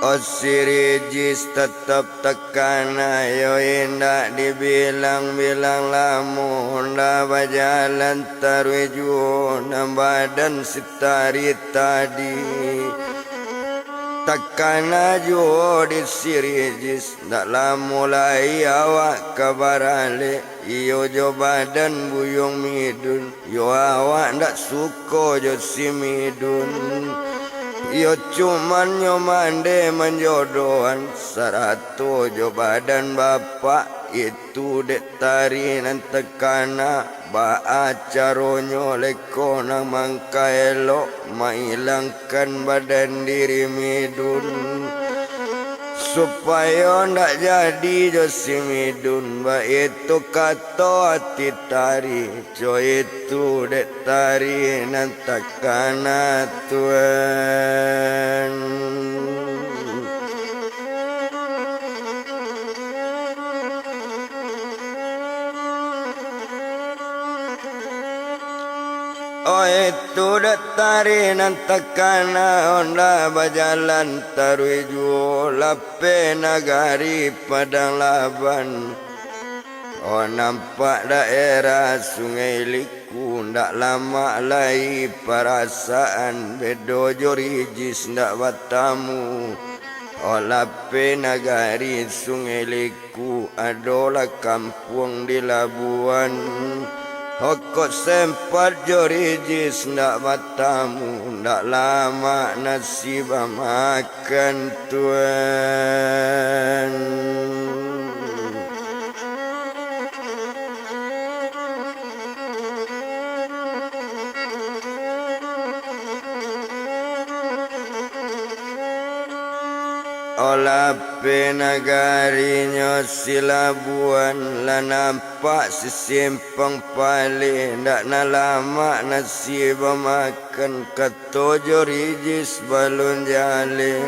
O siri jis tetap tekana yo indak dibilang-bilang lamu ndak berjalan terwiju nam badan sitari tadi. Tekana jo di siri jis ndak lamu lai awak kabarale iyo jo badan buyung midun yo awak ndak suko jo si midun. Yo cuman yo mande menjodohan sarato jo badan bapak itu dek tari nan tekana ba acaronyo leko nang mangka elok mailangkan badan diri midun supaya ndak jadi jo si midun ba itu kato hati tari jo itu dek tari nan tekana Tuhan. Oh itu datari nantakana onda bajalan taruju lape nagari padang laban. Oh nampak daerah sungai liku ndak lama lagi perasaan bedo jorijis ndak batamu. Oh lape nagari sungai liku adalah kampung di Labuan. Hokot sempat jorijis ndak batamu ndak lama nasib makan tuan. Olah penagarinya silabuan lah nampak sesimpang paling ndak na lama nasib makan katojo rijis balun jale.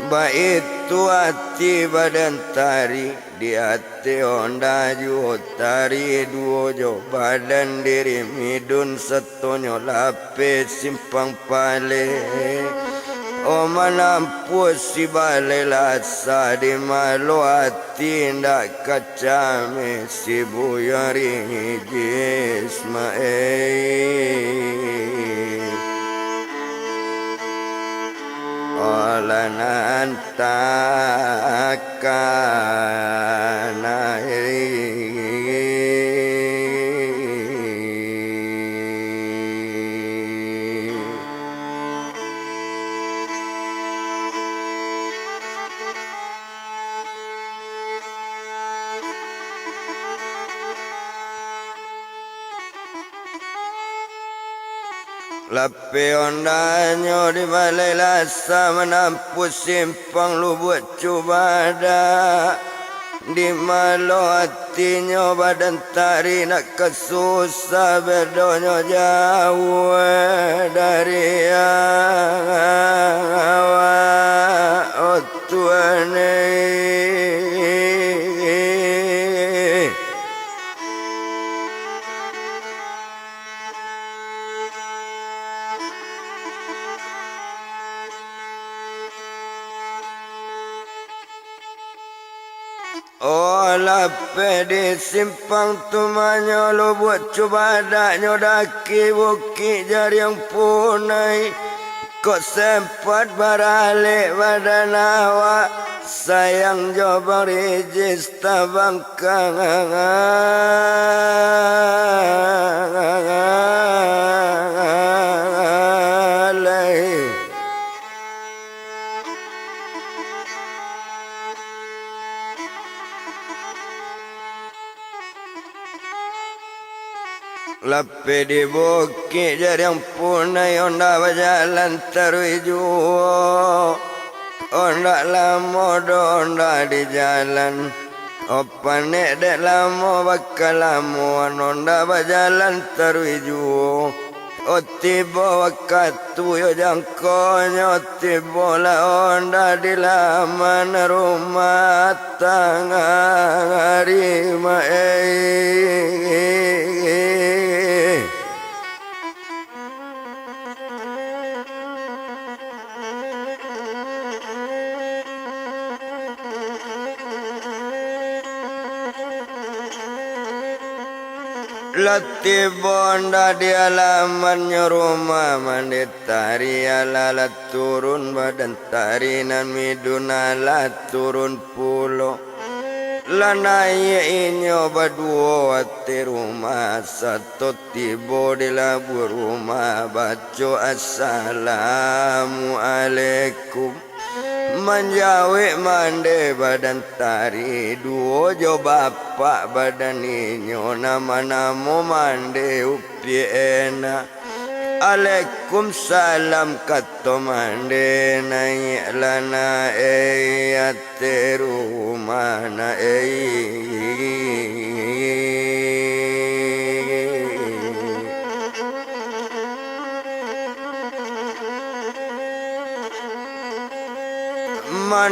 Baik tu hati badan tari di hati onda ju tari duo jo badan diri midun setonyo lape simpang pale. O manampu si balai lasa di malu hati ndak kacame si buyari jismae. Ola nantakana Lape ondanya di balai lasa menampu simpang lubuk cubada. Di malu hatinya badan tari nak kesusah bedonyo jauh dari awak. Oh Tuhan oh lape di simpang tumanyo lo buat cubadaknya daki bukit jari yang punai. Kok sempat baralik badan awak sayang jobang rijis tabang kangalai. Lape di bukit jari yang punai onda berjalan teruju. Onda lama onda di jalan. Opanek dek lama bakal lama onda berjalan teruju. Oh tiba waktu yo jangkonya tiba lah onda di laman rumah tangga rima Lati bonda di alamannya rumah mandi tari ala turun badan tari nan midun ala turun pulo lanai inyo baduo ati rumah satu tibo di labu rumah baco assalamualaikum manjawe mande badan tari duo jo bapak badan inyo nama namo mande upi ena alaikum salam kato mande naik lana ate rumah na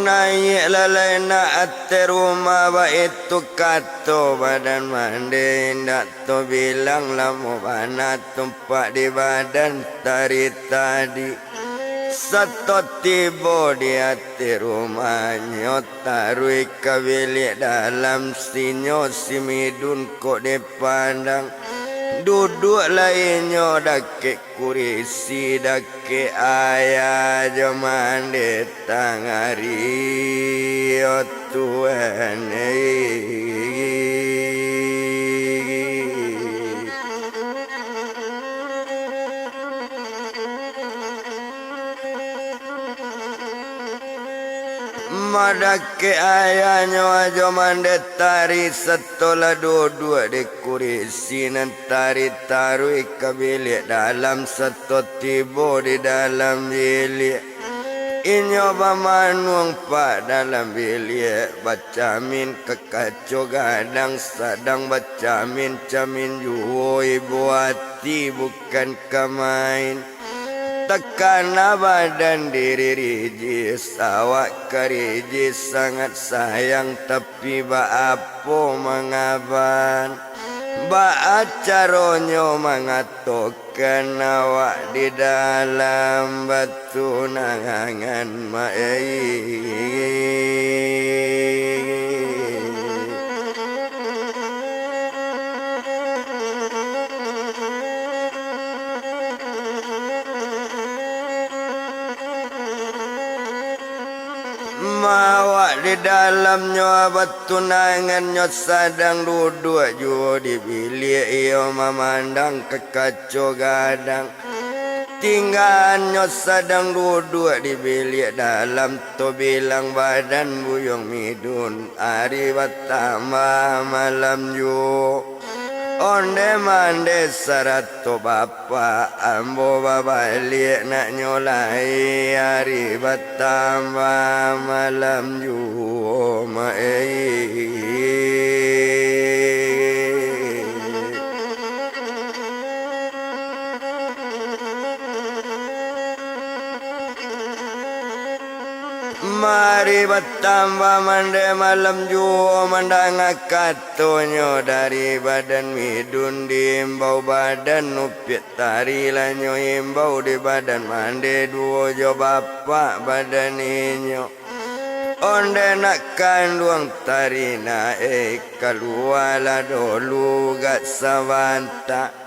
naik lalena ate rumah ba itu kato badan mandi ndak to bilang lamu bana tumpak di badan tari tadi satu tiba di ate rumahnya tarui kawilik dalam sinyo si midun kok dipandang duduk lainnya dake kurisi dake ayah jaman ditangari o Tuhan madake ayahnya jaman detari setelah dua-dua di kurisi nantari tarui ke bilik dalam satu tiba di dalam bilik inyo bamanung pak dalam bilik bacamin kekaco gadang sadang bacamin camin juho ibu hati bukan kemain tekan badan diri rijis awak kerijis sangat sayang tapi ba apa mengaban ba acaronyo mengatokan awak di dalam batu nangangan mai mawak di dalamnya batu nangannya sadang duduk jua di bilik ia memandang kekaco gadang tinggalnya sedang duduk di bilik dalam tu bilang badan buyung midun hari pertama malam ju onde mande sarato bapa ambo babalik nak nyolai hari pertama malam ju mari bertambah mande malam juo mandang katonyo dari badan midun diimbau badan upit tari lanyo imbau di badan mande duo jo bapak badan inyo onde nak kanduang tari naik keluar dulu gak sawanta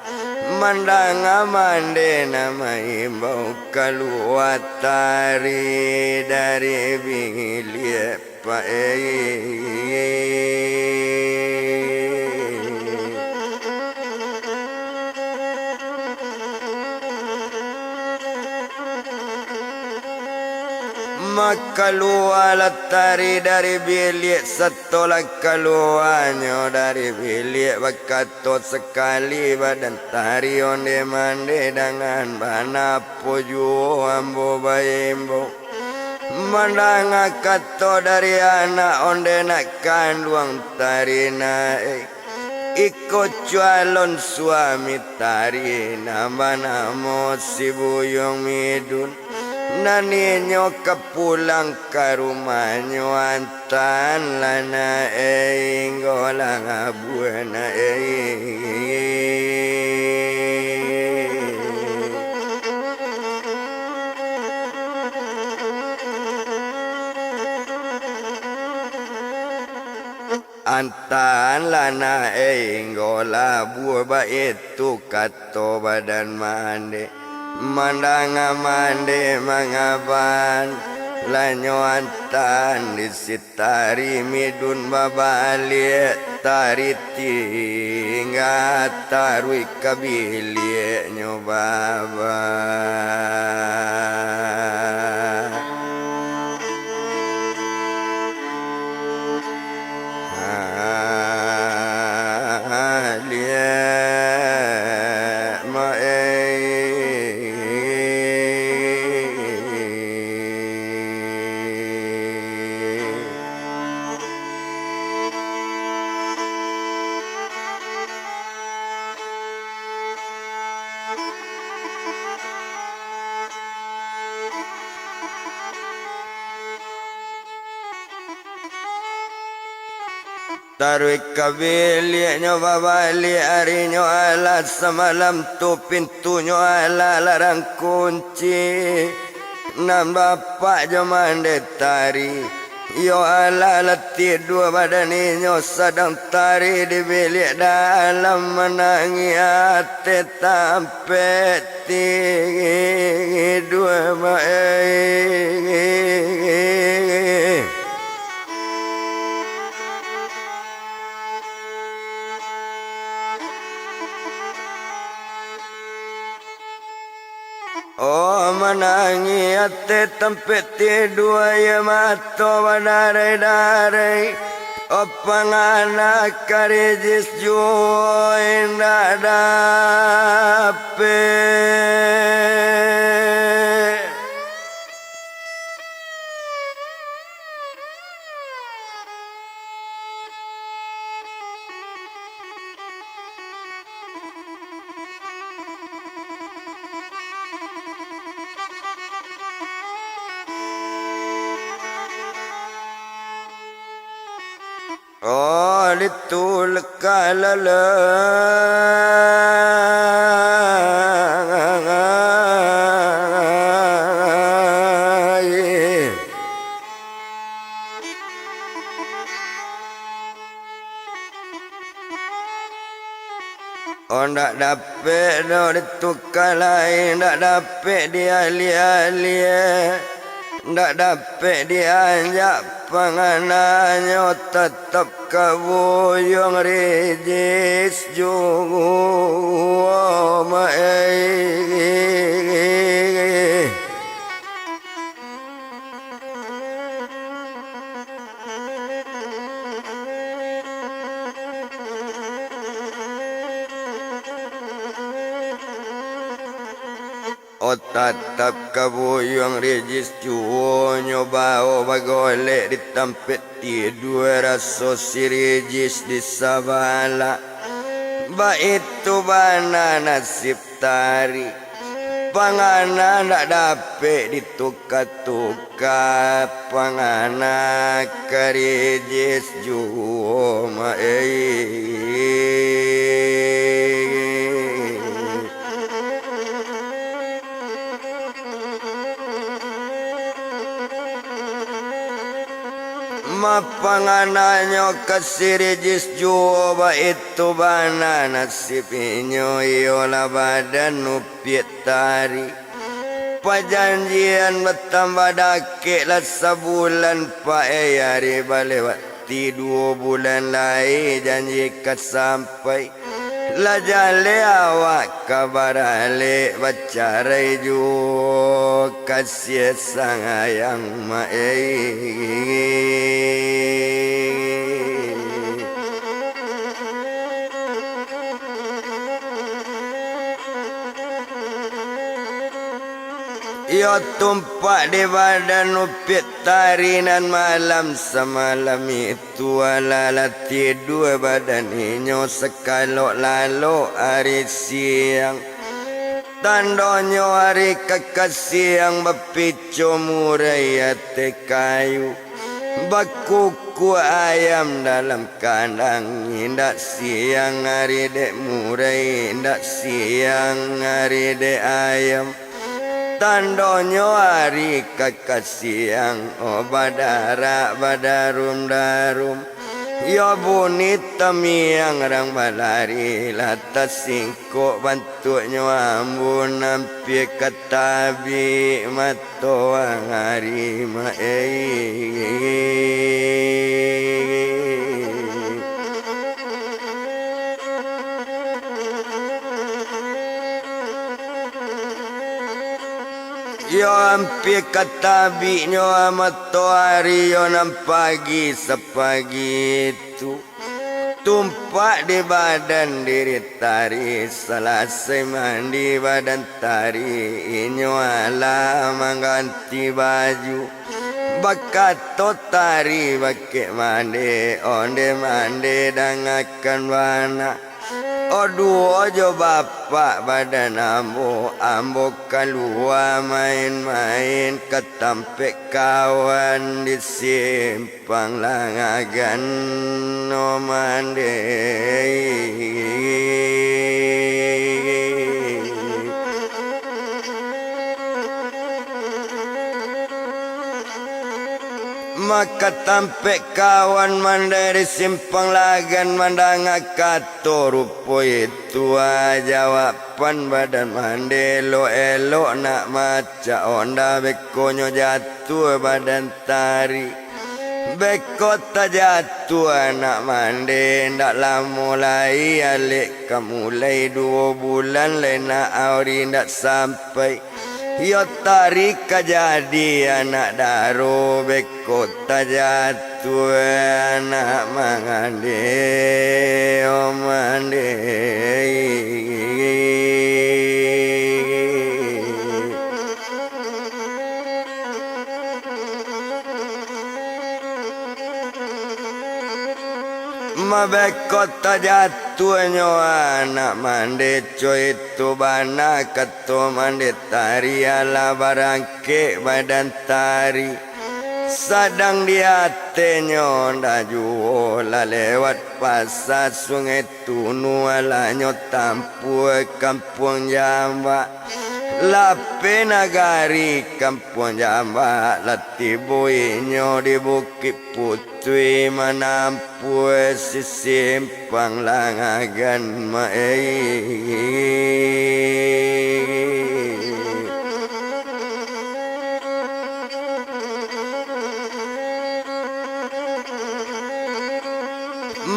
mandang mande nama imbau keluar tari dari bilik pak maka keluar tari dari bilik setelah keluarnya dari bilik bakatot sekali badan tari onde mande dengan bana pojo ambo baimbo mandang kato dari anak onde nak kandung tari naik ikut calon suami tari nama namo si buyung midun naninyo kepulang ke rumahnya antan lana inggolang abuana antan lana inggola buah itu kato badan mande mandang mande mangaban lanyo antan disitari midun babalik tari tinggal tarui kabilik nyo baba Taruh kabiliknya babalik harinya ala semalam tu pintunya ala larang kunci. Nam bapak jaman detari. Yo ala letih dua badaninya sedang tari di bilik dalam menangi hati sampai tinggi dua baik. Oh menangi hati tempat tidur ya mata badarai-darai. Oh panganak karijis juain dapet. Oh ditul kalalai. Oh ndak dapet no ditukar lain, ndak dapet dia lia-lia, ndak dapet dianjak panganannya tetap kabuyung rijis juga mai. Oh tatap kabuyung rijis juo nyoba bagolek di tempat tidur rasa si rijis di sabala. Ba itu bana nasib tari panganan tak dapet ditukar-tukar panganan karijis juo mai. Mapangananyo kasirijis juba itu bana nasibinyo iola badan nupiet tari. Pajanjian bertambah dakik lah sebulan paeyari balewati 2 bulan lai janji kat sampai. La jale awak kabar alik bacarai ju kasih sang ayang mai. Yo tumpak di badan upit tarinan malam semalam itu ala tidur badan inyo sekalok lalu hari siang. Tandonyo hari kekasih yang berpicu murai ate kayu. Bakuku ayam dalam kandang indak siang hari dek murai indak siang hari dek ayam. Tandonyo hari kekasih yang badara badarum darum. Ya bunyi tamiang rang balari latas singkok bantuknya ambun nampi katabi matoang hari Yo ampi katabi nyo amat hari yo nam pagi sepagi itu tumpak di badan diri tari selesai mandi badan tari inyo ala mengganti baju bakato tari bake mandi onde mandi dangakan wana Aduh ojo bapak badan ambo keluar main-main ketampek kawan di simpang langagan no maka tampek kawan mandiri simpang lagan mandang akato rupo itu jawaban badan mandelo elok nak maca onda bekonyo jatuh badan tari beko tak jatuh anak mande ndak lah mulai alik kamulai 2 bulan lena auri ndak sampai yo tarik jadi anak daro beko tak jatuh anak mangande o mande mabekot jatuh nyo anak mande coy itu bana keto mande tari ala barangke badan tari sadang di hatinya ndajuo la lewat pasar sungai tunu ala nyo tampu kampung Jamba lape nagari kampung Jamba latibuinyo di Bukit Putri manampu si simpang langagan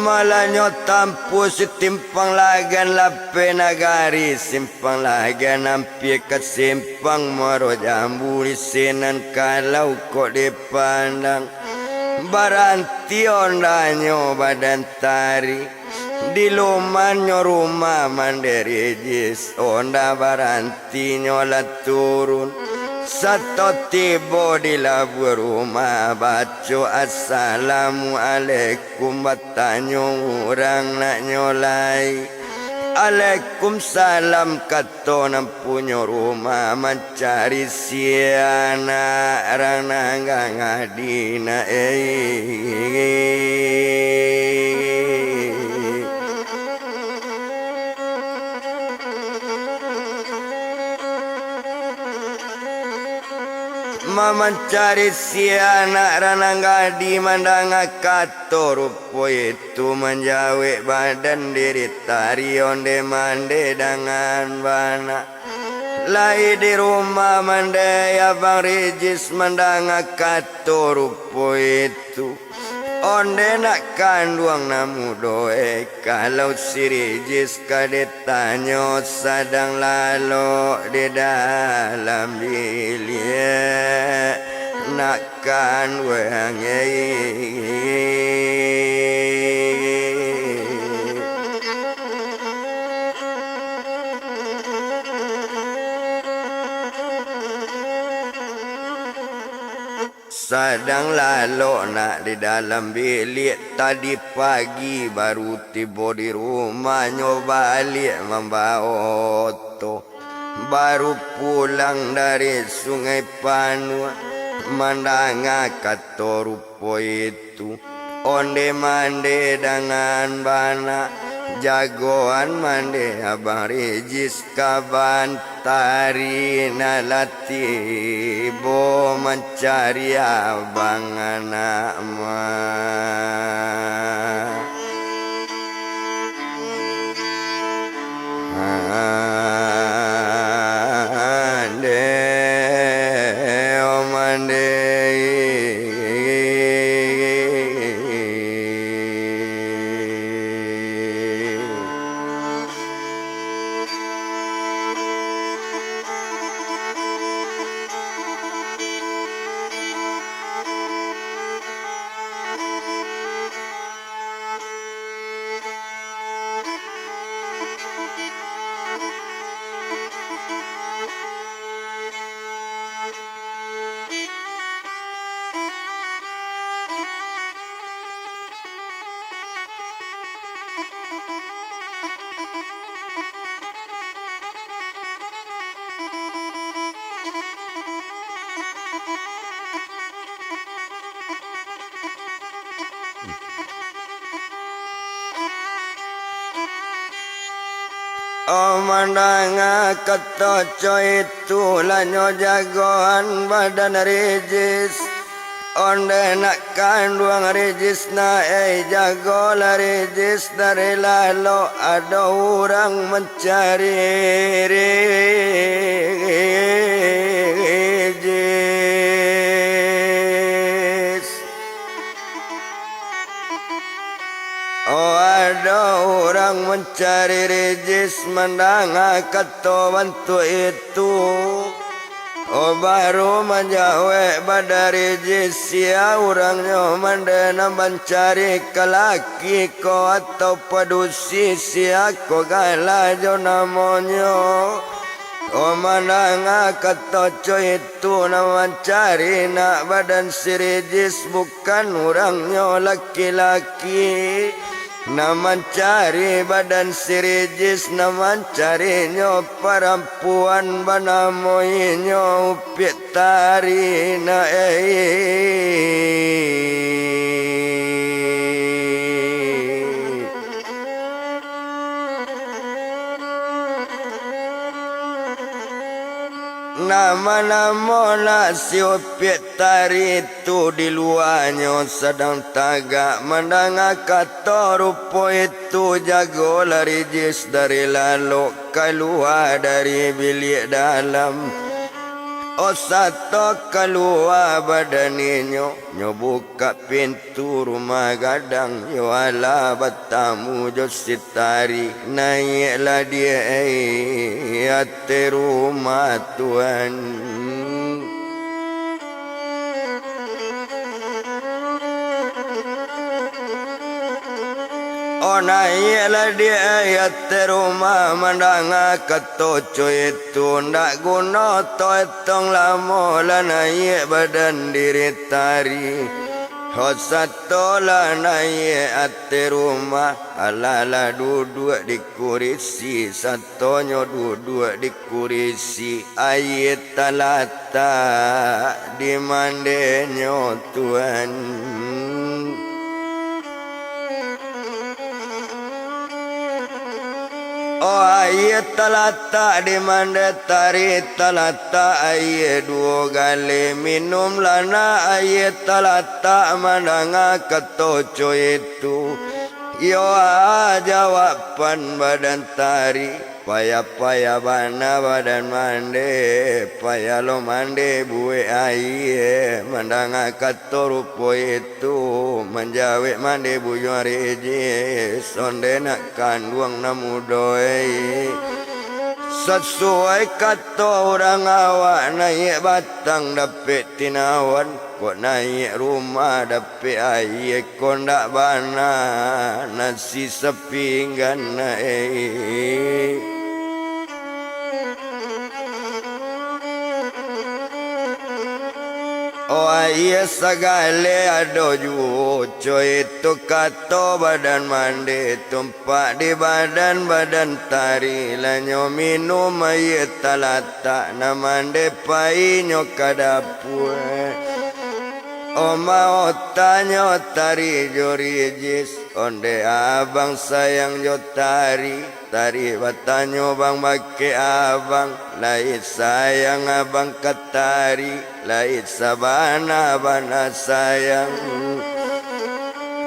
malanyo tampu si timpang lagan lape nagari simpang lagan hampir ke simpang maro jambu di senan kalau kok dipandang baranti ondanyo badan tari di lumanyo rumah mandiri jis onda baranti nyola turun satu tiba di labu rumah baca assalamualaikum batanyo orang nak nyolai Waalaikumsalam kato nampunyo rumah mencari siana ranang ngadina mencari si anak ranangga di mandang kato rupo itu menjawe badan diri tari onde mande dengan bana lai di rumah mande abang Regis mandang kato rupo itu onde nak kanduang namu doe kalau si Regis kadetanyo sadang lalu di dalam bilik nak kan sedang lalu nak di dalam bilik tadi pagi baru tiba di rumah nyoba balik membawa oto baru pulang dari Sungai Panua mandang kato rupo itu onde mande dengan bana jagoan mande abang Regis kaban tari nalati bo mencari abang anak Omandanga ketoco itu lanyo jagoan badan rijis onde nak kanduang rijis na jago la rijis dari lalu ada orang mencari rijis. Oh ada orang mencari rijis mendengar kata bantu itu. Oh baru menjawab pada rijis ya orangnya mendena mencari kelaki ko atau padusi sia ko galajo namanya. Oh mendengar kata itu nama mencari nak badan si rijis bukan orangnya laki-laki. Nama cari badan si rijis, nama carinya perempuan banamoinyo upit tari na Nama-nama nasi upit tari itu di luarnya sedang tagak mendengar kata rupa itu jago lari jis dari lalu keluar dari bilik dalam. Oh satu keluar badaninyo nyo buka pintu rumah gadang yo ala bertamu jo sitari naiklah dia ate rumah Tuhan. Oh naiklah dia ayat rumah mendengar ketoco itu ndak guna totong lama lah naik badan diri tari. Oh satu lah naik ate rumah ala duduk di kursi satunya duduk di kursi ayat talata di mandenyo Tuhan. Oh ayat talata di manda tari talata ayat dua kali minum lana ayat talata mandanga ketoco itu. Yo jawaban badan tari paya bana badan mande paya lo mande bue ayat mandanga ketorupo itu menjawab mande buyo rijis onde nak kanduang namudoi sesuai kata orang awak naik batang dapet tinawan kok naik rumah dapet air kok ndak bana nasi sepinggan naik. Oh iya segala ada juco itu kata badan mandi tumpak di badan tari lanyo minum ayat talata na mandi painyo kadapur. Oh mau tanya tari jorijis onde abang sayang jo tari batanyo bang make abang lait sayang abang katari lait sabana bana sayang.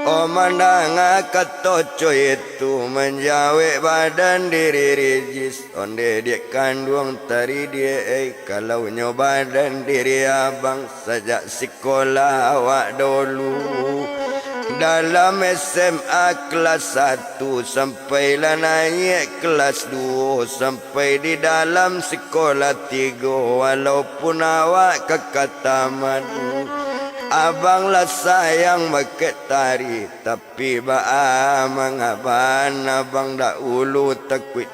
Oh mandanga ketoco itu menjawab badan diri rijis onde dia kandung tari dia kalau badan diri abang sejak sekolah awak dulu dalam SMA kelas 1 sampailah naik kelas 2 sampai di dalam sekolah 3 walaupun awak kekataman. Abang lah sayang pakai tari tapi mengaban abang dah ulu takut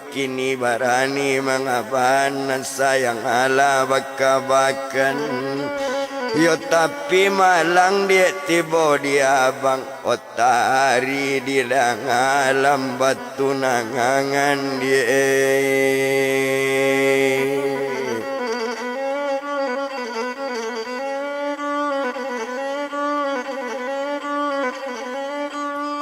kini barani mengaban sayang ala bakabakan. Yo tapi malang dia tiba di abang Otari di alam batu nangangan dia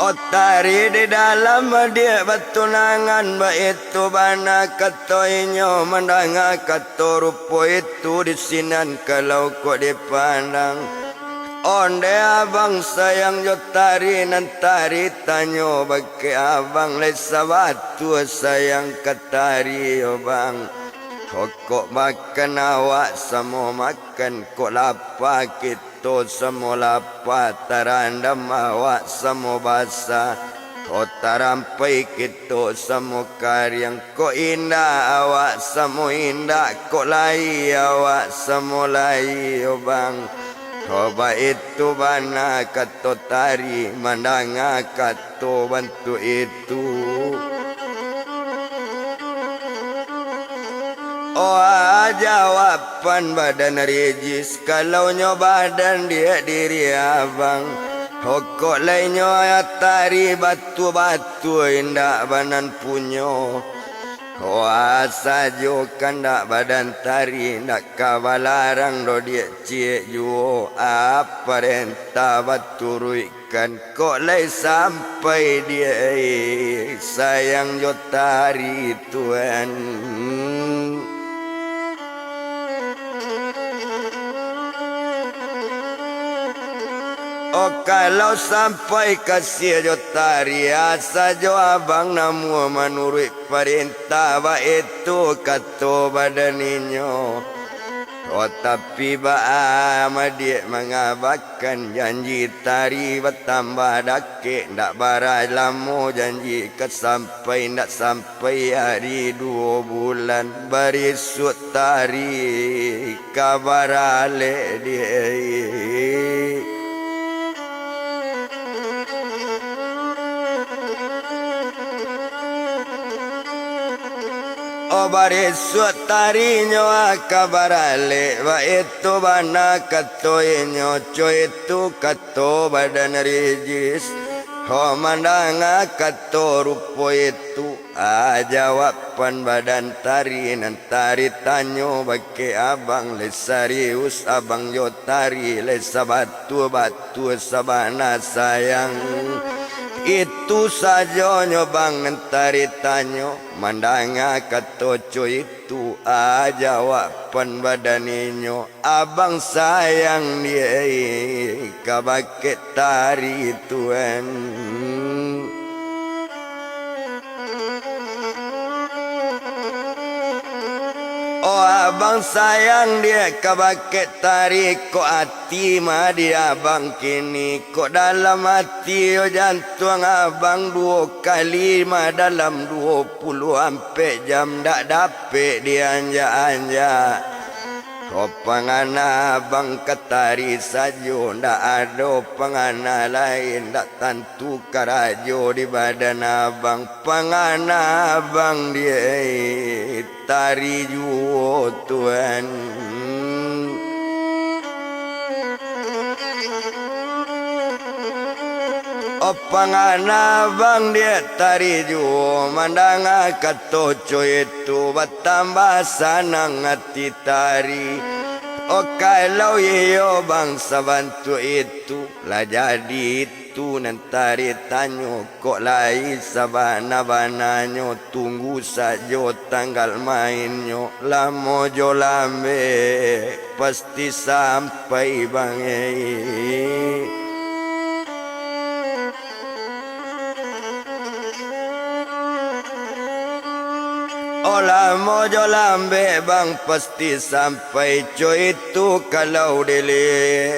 Otari di dalam dia batu nangan ba itu bana katoinyo mandanga kato rupo itu di sinan kalau kok dipandang onde abang sayang jotari nantari tanyo bagi abang lesa batu sayang katari yo bang kok makan awak samo makan kok lapa kita samo lapa tarandam awak samo basa kok tarampai kita samo karyang kok indah awak samo indah kok lai awak samo lai yo bang coba itu bana kato tari mandanga kato bantu itu oh jawaban badan regis kalau nyo badan dia diri abang hokok lainyo tari batu-batu indah banan punyo oh sajo kandak badan tari nak kawalarang do dia cie juo apa renta batu ruikan kok lai sampai dia sayang jo tari tuan oh kalau sampai kasih jo tari asa jo abang namu menurut perintah ba itu kato badaninyo oh tapi ba ama dia mengabakan janji tari bertambah dake ndak barai lamo janji kesampai ndak sampai hari 2 bulan barisut tari kabar ale dia oh barisut tarinyo akabarale ba itu bana katoinyo co itu kato badan regis ho mandanga kato rupo itu jawaban badan tari nantari tanyo bagi abang lesarius abang yo tari lesa batu sabana sayang itu saja nyobang ngentari tanyo mandanga katoco itu jawaban badaninyo abang sayang dia kabake tari tuan oh abang sayang dia kabake tari kok hati mah dia abang kini kok dalam hati oh jantung abang 2 kali mah dalam 20 ampe jam dak dapet dia anja-anja kok pangana abang ketari sajo ndak ada pangana lain ndak tantu karajo di badan abang pangana abang dia tari juo tuan pangana bang dia tari juo mandanga katoco itu bertambah sanang hati tari kalau iyo bangsa bantu itu lah jadi itu nantari tanyo kok lai sabana bananyo tunggu sajo tanggal mainyo lamo jo lambe pasti sampai bang olah mojo lambe bang pasti sampai co itu kalau dele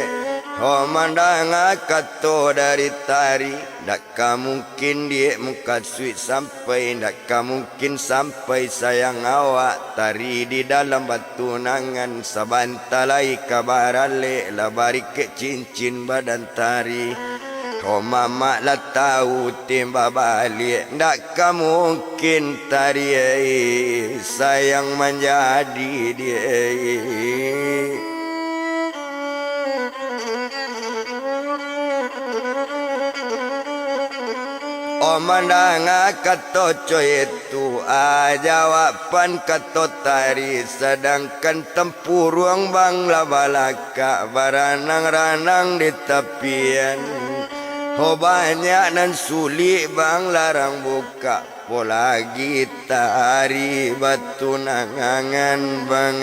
oh mandanga kato dari tari ndak mungkin dia muka sweet sampai ndak mungkin sampai sayang awak tari di dalam batu nangan sabantalai kabarale labari ke cincin badan tari oh mama lah tahu timba balik ndak mungkin tari sayang menjadi dia O mandanga kato coy itu jawaban kato tari sedangkan tempurung bang labalaka baranang-ranang di tepian. Oh banyak nan sulit bang larang buka pola gitari batu nangangan bang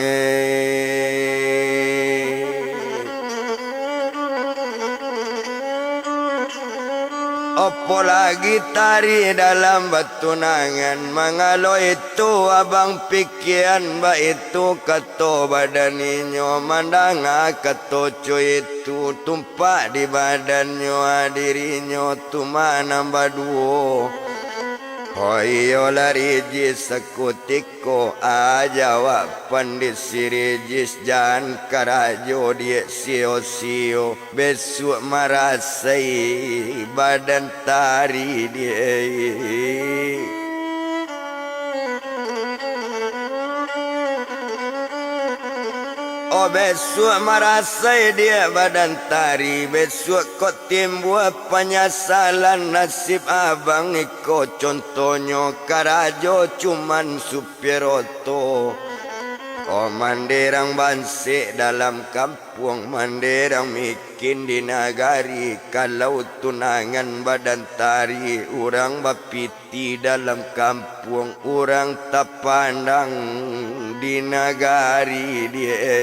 Opo lagi tari dalam batu nangan mangalo itu abang pikiran ba itu kato badaninyo mandanga kato cuy itu tumpak di badannya dirinya tumanam baduo Hoyo lari jis sekutiko jawapan di sirijis jan karajo dia sio-sio besok marasai badan tari dia Oh besok merasai dia badan tari besok kau timbul penyesalan nasib abang iko contohnya karajo cuman supir oto Oh manderang bansik dalam kampung manderang mikin di nagari kalau tunangan badan tari orang bapiti dalam kampung orang tak pandang di nagari dia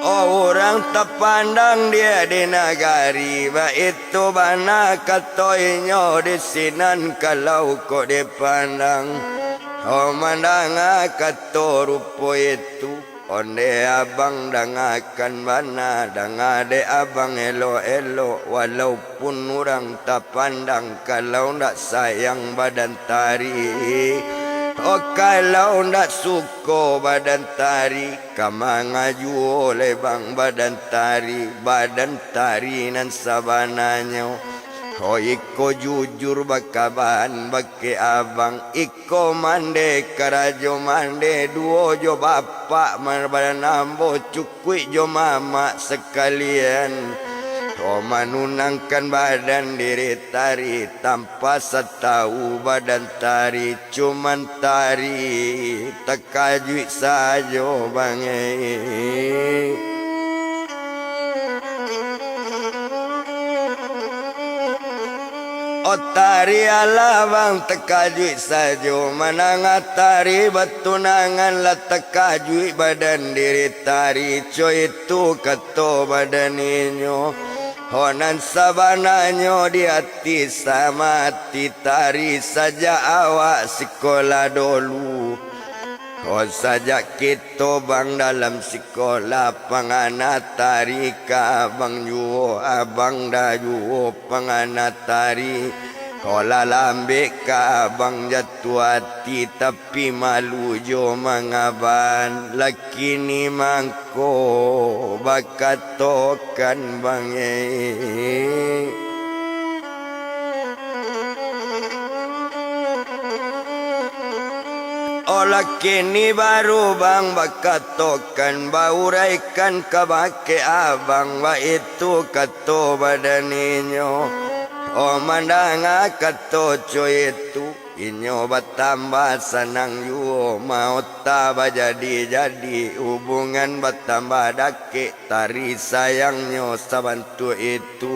Oh orang tak pandang dia di nagari ba itu bana katoinyo di sinan kalau kau dipandang Oh mandanga kato rupo itu onde abang dangakan bana dangade abang elo-elo walaupun orang tak pandang kalau ndak sayang badan tari Oh kalau ndak suko badan tari Kama ngaju oleh bang badan tari nan sabananya Oh iko jujur bakaban bake abang Iko mande karajo mande duo jo bapak badan ambo cukui jo mama sekalian Oh manunangkan badan diri tari tanpa setahu badan tari cuman tari tekajui sajo bang Oh tari ala bang tekajui sajo mananga tari betunangan la tekajui badan diri tari coy itu kato badaninyo Honan sabananyo di hati sama hati tari saja awak sekolah dulu Oh saja kita bang dalam sekolah pangana tari ka bang juo abang dah juo pangana tari Kola lambe ka bang jatuh hati tapi malu jo mangaban laki ni mangko bakatokan bang Oh laki ni baru bang bakatokan bauraikan kabake abang ba itu kato badaninyo Oh mandanga kato coy itu inyo bertambah senang yuo mau tambah jadi hubungan bertambah dake tari sayangnya sabantu itu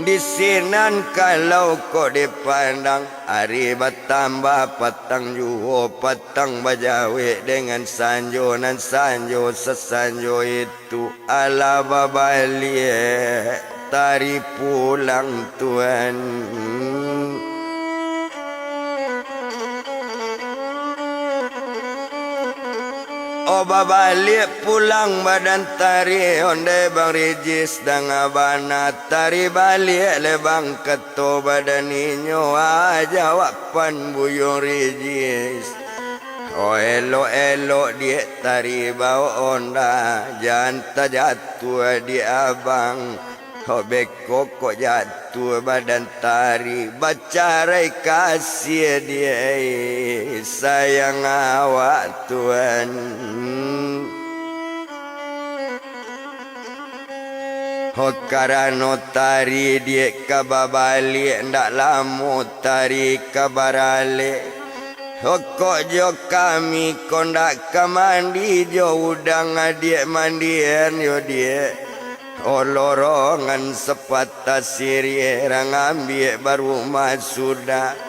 di sinan kalau kau dipandang hari bertambah patang yuo patang bajawe dengan sanjo nan sanjo sesanjo itu ala babalie tari pulang Tuhan Oh balik pulang badan tari onde bang Regis dan abana tari balik le bang keto badaninyo jawapan buyung Regis Oh elo-elo dia tari bawa onda janta jatuh di abang Oh beko kok jatuh badan tari bacarai kasih dia sayang awak Tuhan Hokarano tari dia kababali ndak lamu tari kabarale. Hokok jo kami kondak kamandi jo udang adik mandian yo dia. Olorongan sepatah siri rang ambil baru masudah.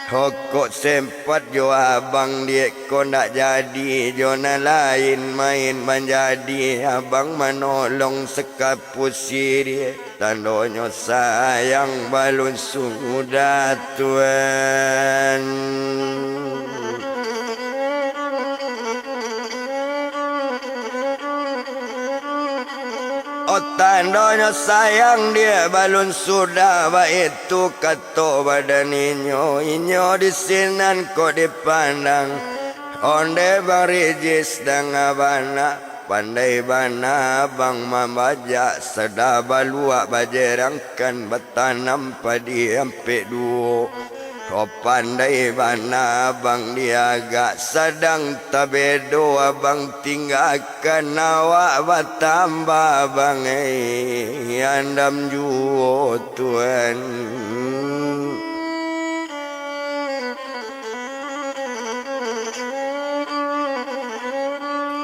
Hokok sempat jo abang dia kondak jadi jona lain main menjadi abang menolong sekapus siri tandonyo sayang balun sudah tuan. Oh tandanya sayang dia balun sudah baik itu kato badan inyo disinan kok dipandang onde bang Regis dan abana pandai bana bang membaca sedar balua bajerangkan bertanam padi ampe duo. Oh pandai bana abang diagak sedang tabedo abang tinggalkan awak bertambah abang andam juo tuan.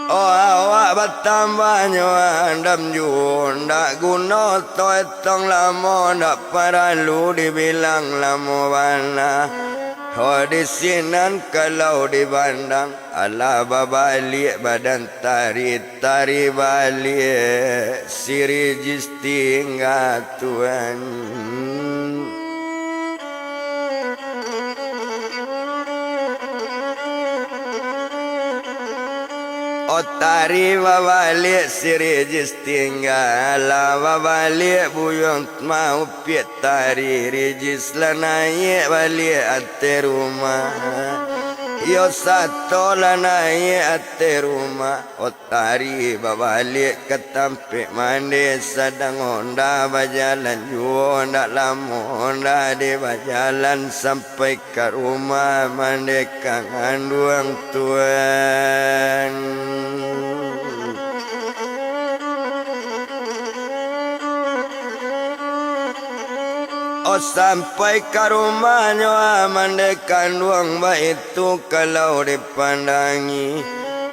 Oh awak bertambahnya andam juo ndak guna toy tong lama ndak perlu dibilang lama bana. Oh disinan kalau dibandang ala babalik badan tari balik si Regis tinggal tuan. Oh tari babalik si Regis tinggal babalik buyong mau piet tari Regis lah naik balik ate rumah. Yo satu lah naik ate rumah. Oh tari babalik ke tampik mandi sedang honda berjalan juo ndak lama honda di berjalan sampai ke rumah mandi kangen duang tuan. Oh sampai ke rumahnya mandekan duang baik itu kalau dipandangi.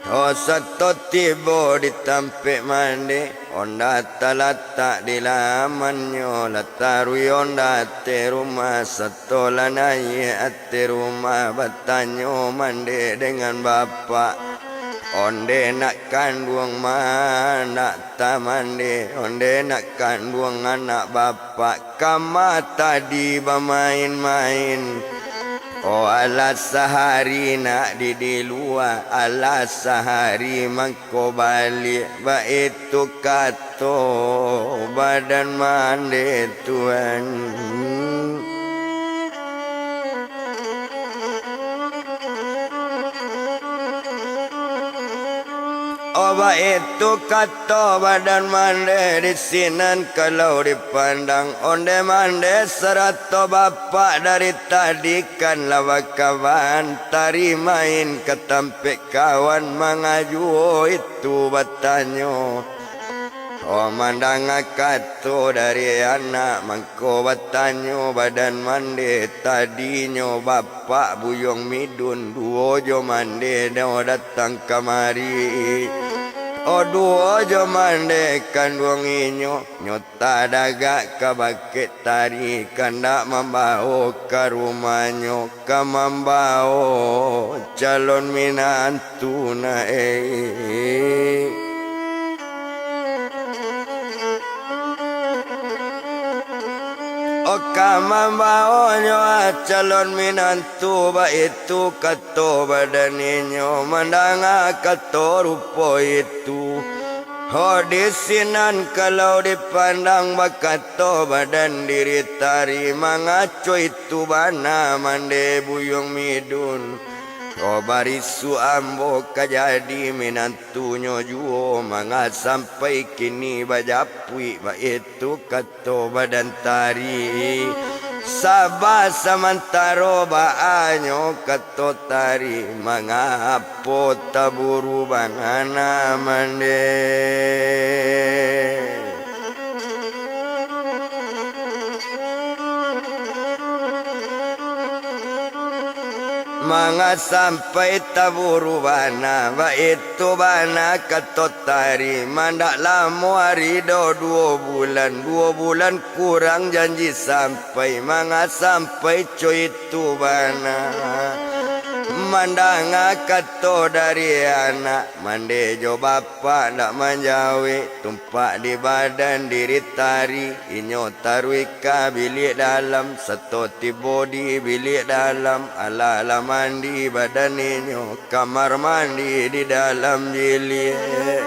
Oh satu tiba ditampik mandi onda talatak di lamannya latarui onda ate rumah satu lanai ate rumah bertanya mandi dengan bapak. Onde nak kandung mana tamande onde nak kandung anak bapak kama tadi bermain-main. Oh alas sehari nak di luar alas sehari mangko balik baik itu kato badan mande tuan. Oba itu kata badan mande disinan kalau dipandang onde mande serato bapak dari tadi kan lawak kawan tari main ketampik kawan mengaju itu bertanya. Oh mandang kato dari anak mangko bertanya badan mande tadinya bapak buyong midun duo jo mande dah datang kamari. Oh duo jo mande kandung inyo nyota daga kabakit tari kandak membawa ke rumahnya ke membawa calon minantu na Oh kamambaonyo calon minantu ba itu kato badaninyo mandanga kato rupo itu. Oh disinan kalau dipandang bakato badan diri tari mangaco itu bana mande buyong midun. Oh barisu ambo kajadi minantunyo juo manga sampai kini bajapui ba itu kato badan tari. Sabah samantaro baanyo kato tari manga apo taburu bangana mande. Manga sampai taburu bana ba itu bana katotari mandak lamo hari do 2 bulan kurang janji sampai manga sampai coy itu bana mandanga kato dari anak mande jo bapa ndak manjawi tumpak di badan diri tari inyo tarwika bilik dalam satu tibo di bilik dalam ala mandi badan inyo kamar mandi di dalam bilik.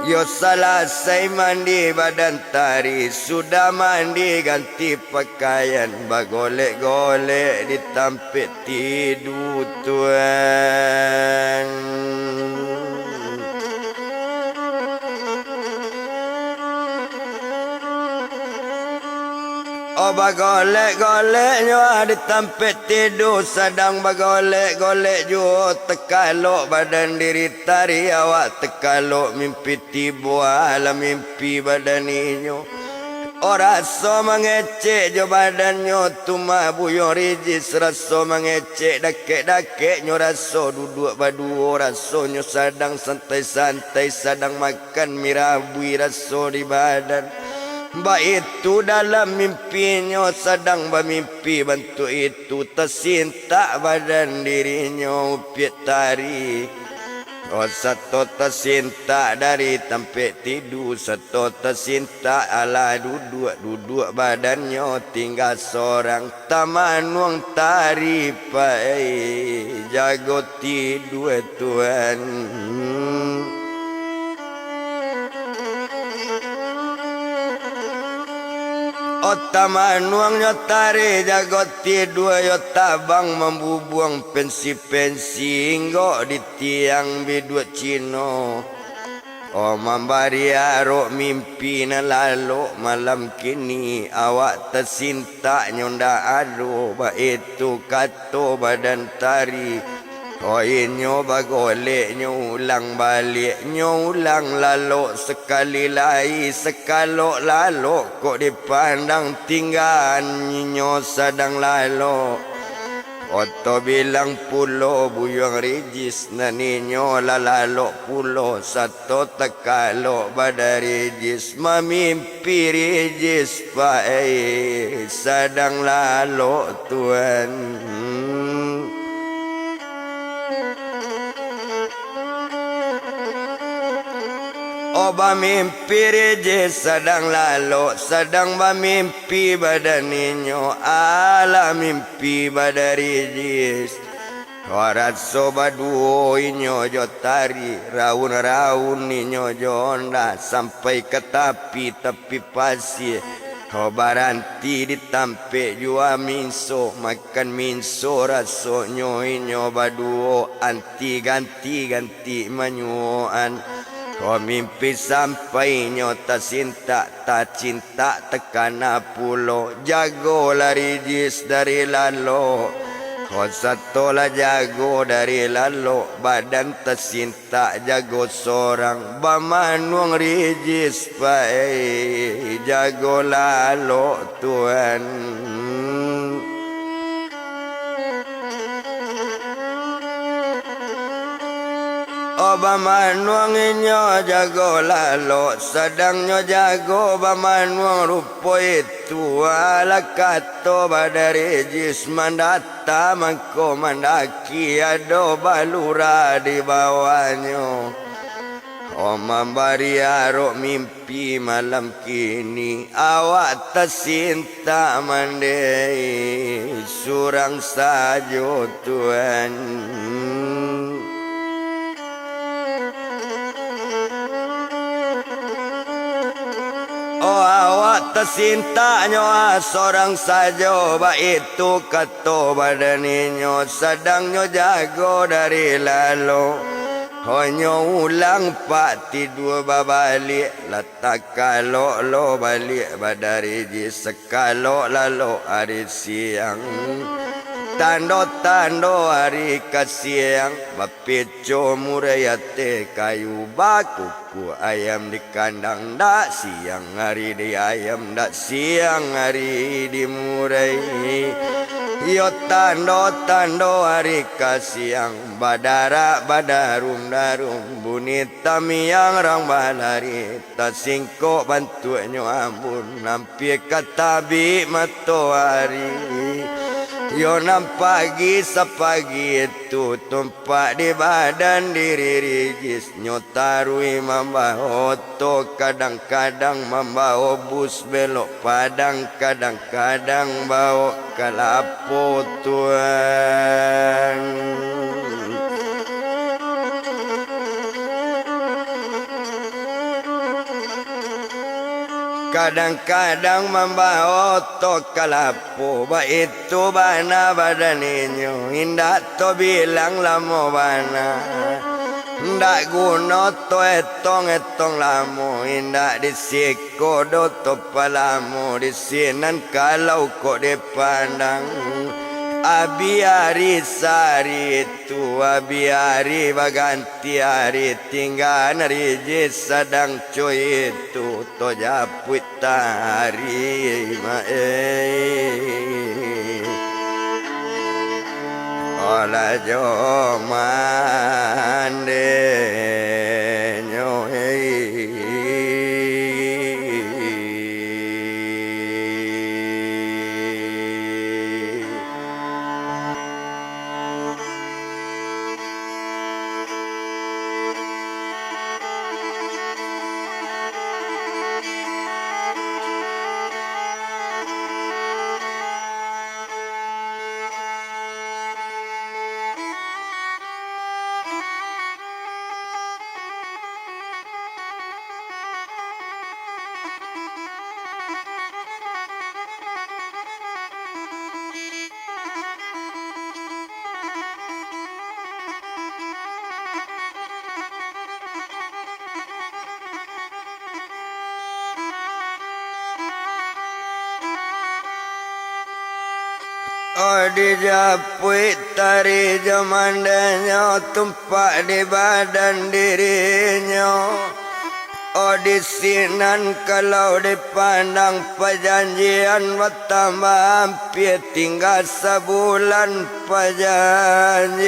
Yo selesai mandi badan tari sudah mandi ganti pakaian bagolek-golek di tampik tidur tuan. Oh bagolek-golek nyo di tampik tidur sedang bagolek-golek jo tekalok badan diri tari awak tekalok mimpi tibu alam mimpi badan inyo. Oh rasa mengecek jo badan nyo tuma buyo rijis rasa mengecek dakek-dakek nyo rasa duduk badu rasa nyo sedang santai-santai sedang makan mirabui rasa di badan. Ba itu dalam mimpinya sedang bermimpi bantu itu tersintak badan dirinya upiat tari. Oh satu tersintak dari tempat tidur satu tersintak ala duduk badannya tinggal seorang taman wang tari pai jago tidur Tuhan. Oh taman nuang nyotari jago tidur yo tabang membubuang pensi-pensi hingga di tiang bidua Cino. Oh membari arok mimpi na lalu malam kini awak tersinta nyonda ado ba itu kato badan tari. Oh inyo bagolek nyo ulang balik nyo ulang lalu sekali lai sekalok lalu kok dipandang tinggal nyo sedang lalu. Oto bilang pulo buyang rijis nani nyo lalalo pulo satu tekalok pada rijis mamimpi rijis pae sedang lalu Tuhan. Oba mimpi rijis sedang lalu sedang bermimpi badan inyo ala mimpi badan rijis. Korat soba duo inyo jo tari raun-raun inyo jo onda sampai ke tepi pasir. Kau baranti ditampik jua minso makan minso rasonyo inyo baduo anti ganti manyuan. Kau mimpi sampai nyota cinta tak cinta tekana pulo jago lari jis dari lalu. Kau satu lah jago dari lalu badan tersinta jago seorang bamanuang rijis pae jago lalu Tuhan. Bamanuang inyo jago lalo sedangnya jago bamanuang rupo itu ala kato badari jis mandata mangko mandaki ado balura di bawahnya. Oh membari arok mimpi malam kini awak tersinta mandai surang sajo Tuhan. Oh awak tersinta nyo seorang saja ba itu kato badan inyo sedang nyo jago dari lalu. Oh nyo ulang pak tidur babalik letak kalau lo balik badari di sekalo lalu hari siang. Tando-tando hari kasiang bapico murayate kayu bakuku ayam di kandang dak siang hari di ayam dak siang hari di murai. Yo tando hari kasiang badara badarum darum bunyi tamiang rang balari tasingko bantu nyo ambun nampi katabi matoari. Yo pagi sapagi itu tumpak di badan diri rigis nyotarui membawa oto kadang-kadang membawa bus belok padang kadang-kadang bawa kalapo tuan. Kadang-kadang membawa oto kalapo ba itu bana badaninyo indah to bilang lamo bana ndak guna to etong lamo indah disiko do to palamo disinan kalau kok dipandang abiari sari itu abiari baganti hari tinggal riji sedang cuy itu to japuit tari ola jo mande nyo di japuit tari jamandanya tumpak di badan dirinya. Di sinan kalau dipandang perjanjian bertambah hampir tinggal sebulan perjanjian.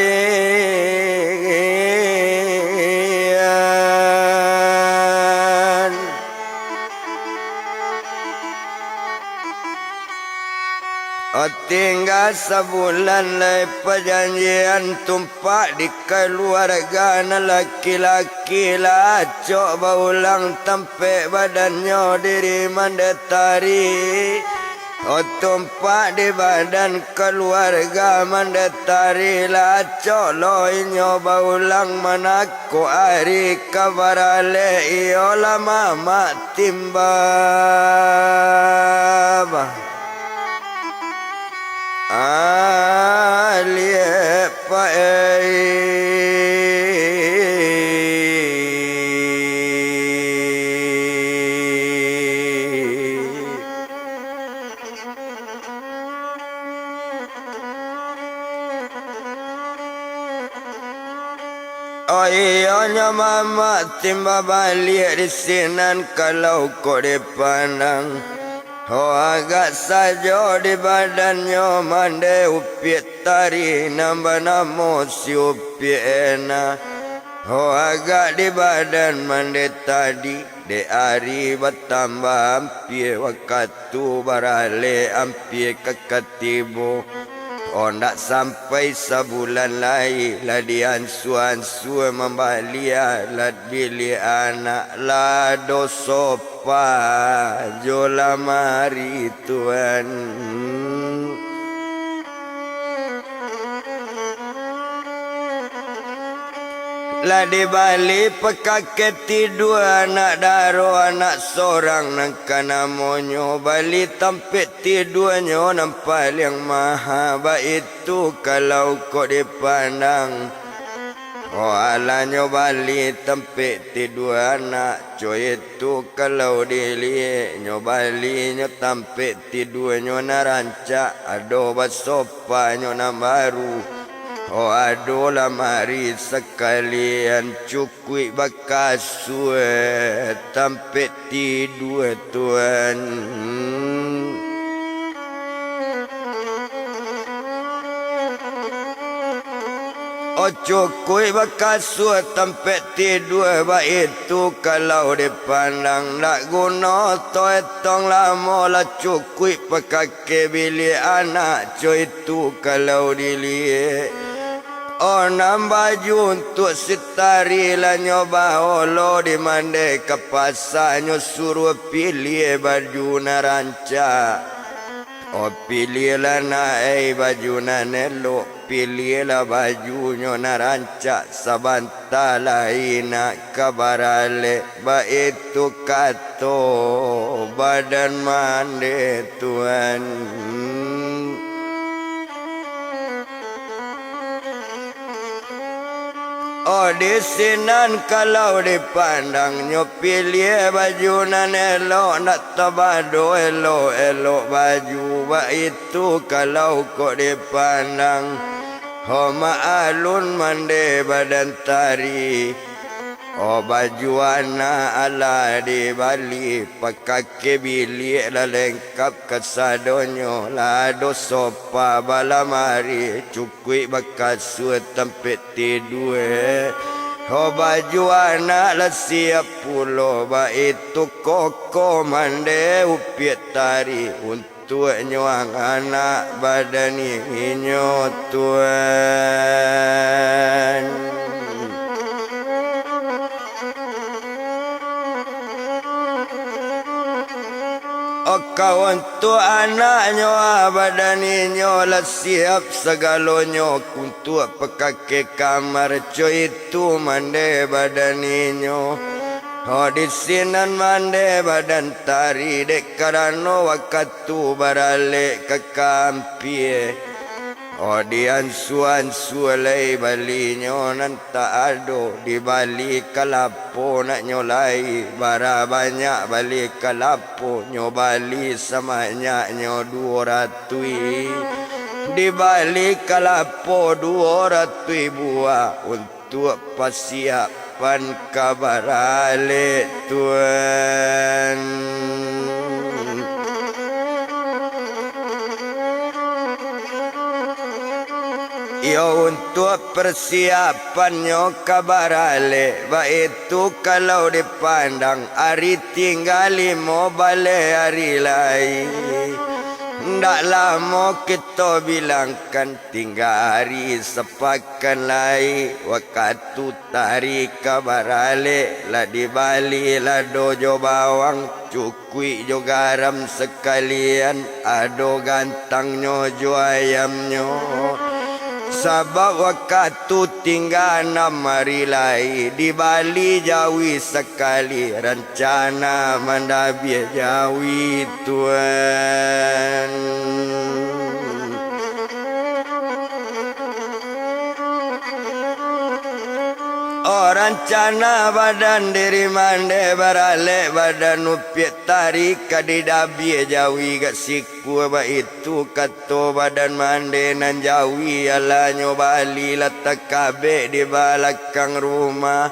Tinggal sebulan lagi perjanjian tumpak di keluarga laki-laki lah cok baulang tempe badannya diri mandetari. Tumpak di badan keluarga mandetari lah cok loinyo baulang manako hari kabarale iyo lama mak timbab. Alie oh iya mama timba balik di sinan kalau kau dipandang. Oh agak saja di badannya mande upiet tari nambah namo si upiena. Oh agak di badan mande tadi de hari bertambah hampir waktu barale hampir kekatibo. Oh ndak sampai sebulan lagi lah diansu-ansu membalia lah bili anak lah dosopa jola mari Tuhan. Lah di Bali pekake tidur anak daro anak sorang nangka namonyo Bali tampik tidurnya nampak yang maha baik itu kalau kau dipandang. Oh alanyo Bali tampik tidur anak coy itu kalau dilihat nyo Bali nyo tampik tidurnya narancak ado basopa nyo na baru. Oh aduh lah mari sekalian cukui bakasue tampik tidur Tuhan. cukui bakasua tempat tidur ba itu kalau dipandang nak guna to etong lama lah cukui pakake bilik anak cuy itu kalau dilihat. Oh baju untuk sitari lah nyoba holo di mande ke pasar nyo suruh pilih baju naranca. Oh pilih lah naik baju nanelo, pilih lah baju nyo naranca sabanta lain nak kabarale ba itu kato badan mande Tuhan. Oh di sinan kalau dipandang nyo pilih baju nan elok nak tabado elok baju ba itu kalau kok dipandang ho maalun mande badan tari. Oh baju anak ala di Bali pakake bilik la lengkap kasadonyo lado sopa balamari cukui bakasua tempat tidur. Oh baju anak la siap pulo ba itu koko mande upiat tari untuk nyuang anak badan inyo Tuhan. Oh kawan tu anaknya badannya lah siap segalanya untuk pakake kamar coy itu mande badannya. Oh di sinan mande badan tari dek karano wakatu barale ke kampie. Oh di ansu lay Bali nyo nanta ado di Bali kalapo nak nyolai bara banyak Bali kalapo nyo Bali samanya nyo 200 di Bali kalapo 200 buah untuk persiapan kabarale Tuhan. Yo untuk persiapannya kabarale ba itu kalau dipandang hari tinggal 5 balik hari lain. Ndak lama kita bilangkan tinggal hari sepakan lain. Waktu tarik kabarale lah di Bali lah dojo bawang cukui jo garam sekalian ado gantangnya jo ayamnya. Sabab waktu tinggal 6 hari lai di Bali Jawi sekali rencana mandabia Jawi Tuhan. Oh rencana badan diri mande barale badan upiat tarik kadidabi Jawi gak siku ba itu kato badan mande nan Jawi ala nyobali letak kabe di belakang rumah.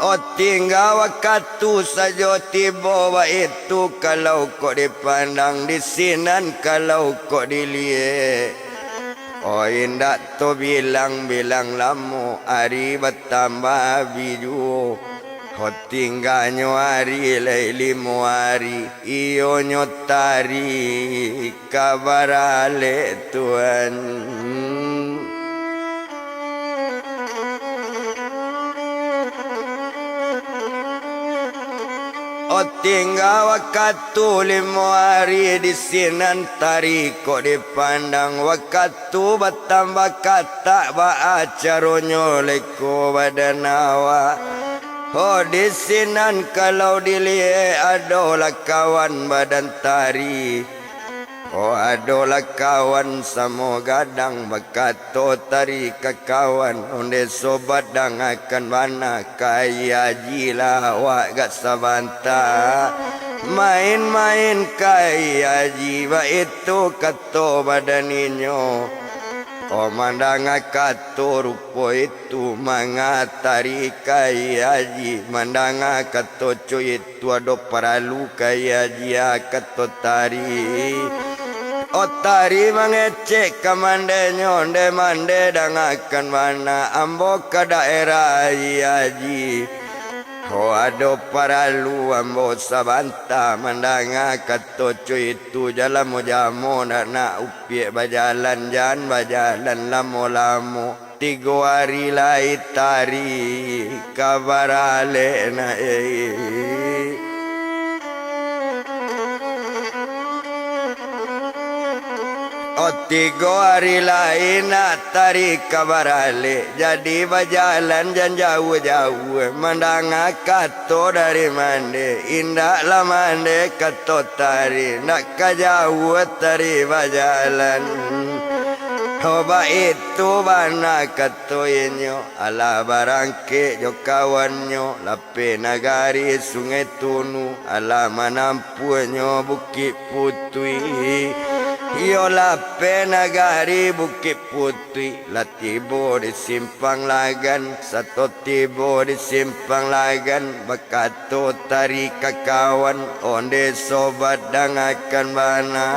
Oh tinggal waktu saja tiba ba itu kalau kok dipandang di sinan kalau kok dilihat. Oh indak to bilang lamo hari bertambah biju. Oh tinggalnya hari lay 5 hari iyo nyotari kabarale Tuhan. Oh tinggal waktu 5 hari di sinan tari kok dipandang waktu bertambah kata ba acaronyo leko badan awak. Oh di sinan kalau dilihat adolah kawan badan tari. Oh adolah kawan samo gadang bakato tari ke kawan onde sobat dang akan mana kaya jila wak gak sabanta main-main kaya jiwa itu kato badaninyo. Oh mandang kato rupo itu mangatari kaya ji mandang kato cuy itu ado paralu kaya ji kato tari. Otari mangecek kamande nyonde mande dangakan mana ambo ke daerah haji. Ho ado paralu ambo sabanta mandanga katoco itu jalan mojamo nak upie bajalan jan bajalan lamo-lamo 3 hari lai tari kabarale na Oh 3 hari lain nak tarik kabarale. Jadi berjalan jan jauh-jauh. Mandang kato dari mande. Indah lah mande kato tari. Nak kajauh tari berjalan. Hoba itu bana kato inyo. Ala barangke jo kawanyo. Lape nagari sungai tunu. Ala manampuanyo bukit putui. Yo lape nagari Bukit Putih latibo di simpang lagan satu tibo di simpang lagan bakato tari kakawan onde sobat dangakan bana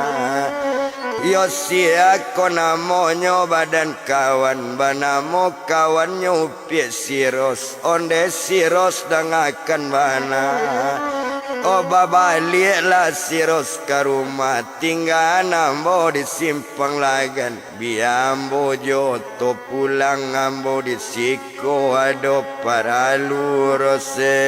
yo sia kona monyo badan kawan banamo kawannya upie siros onde siros dangakan bana oh babaliklah siros ke rumah tinggal ambo di simpang lagan biambo joto pulang ambo di siko ado paralu rose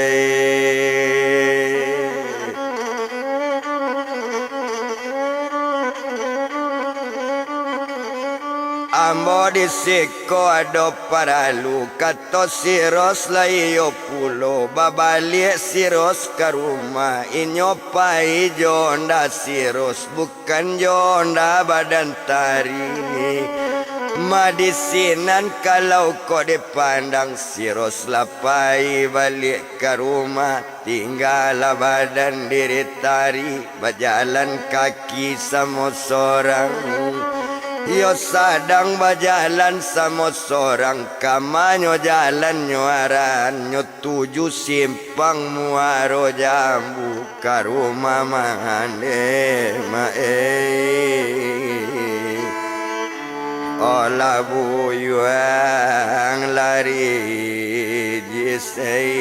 ambo di siko ado paralu kato siros layo pulo babalik siros ke rumah inyo pai jonda siros bukan jonda badan tari madisinan kalau kau dipandang siros lapai balik ke rumah tinggal badan diri tari berjalan kaki sama seorang yo sadang berjalan sama seorang kamanyo jalan nyuaran nyo 7 simpang muaro jambu ke rumah mande olah buyuang lari jisai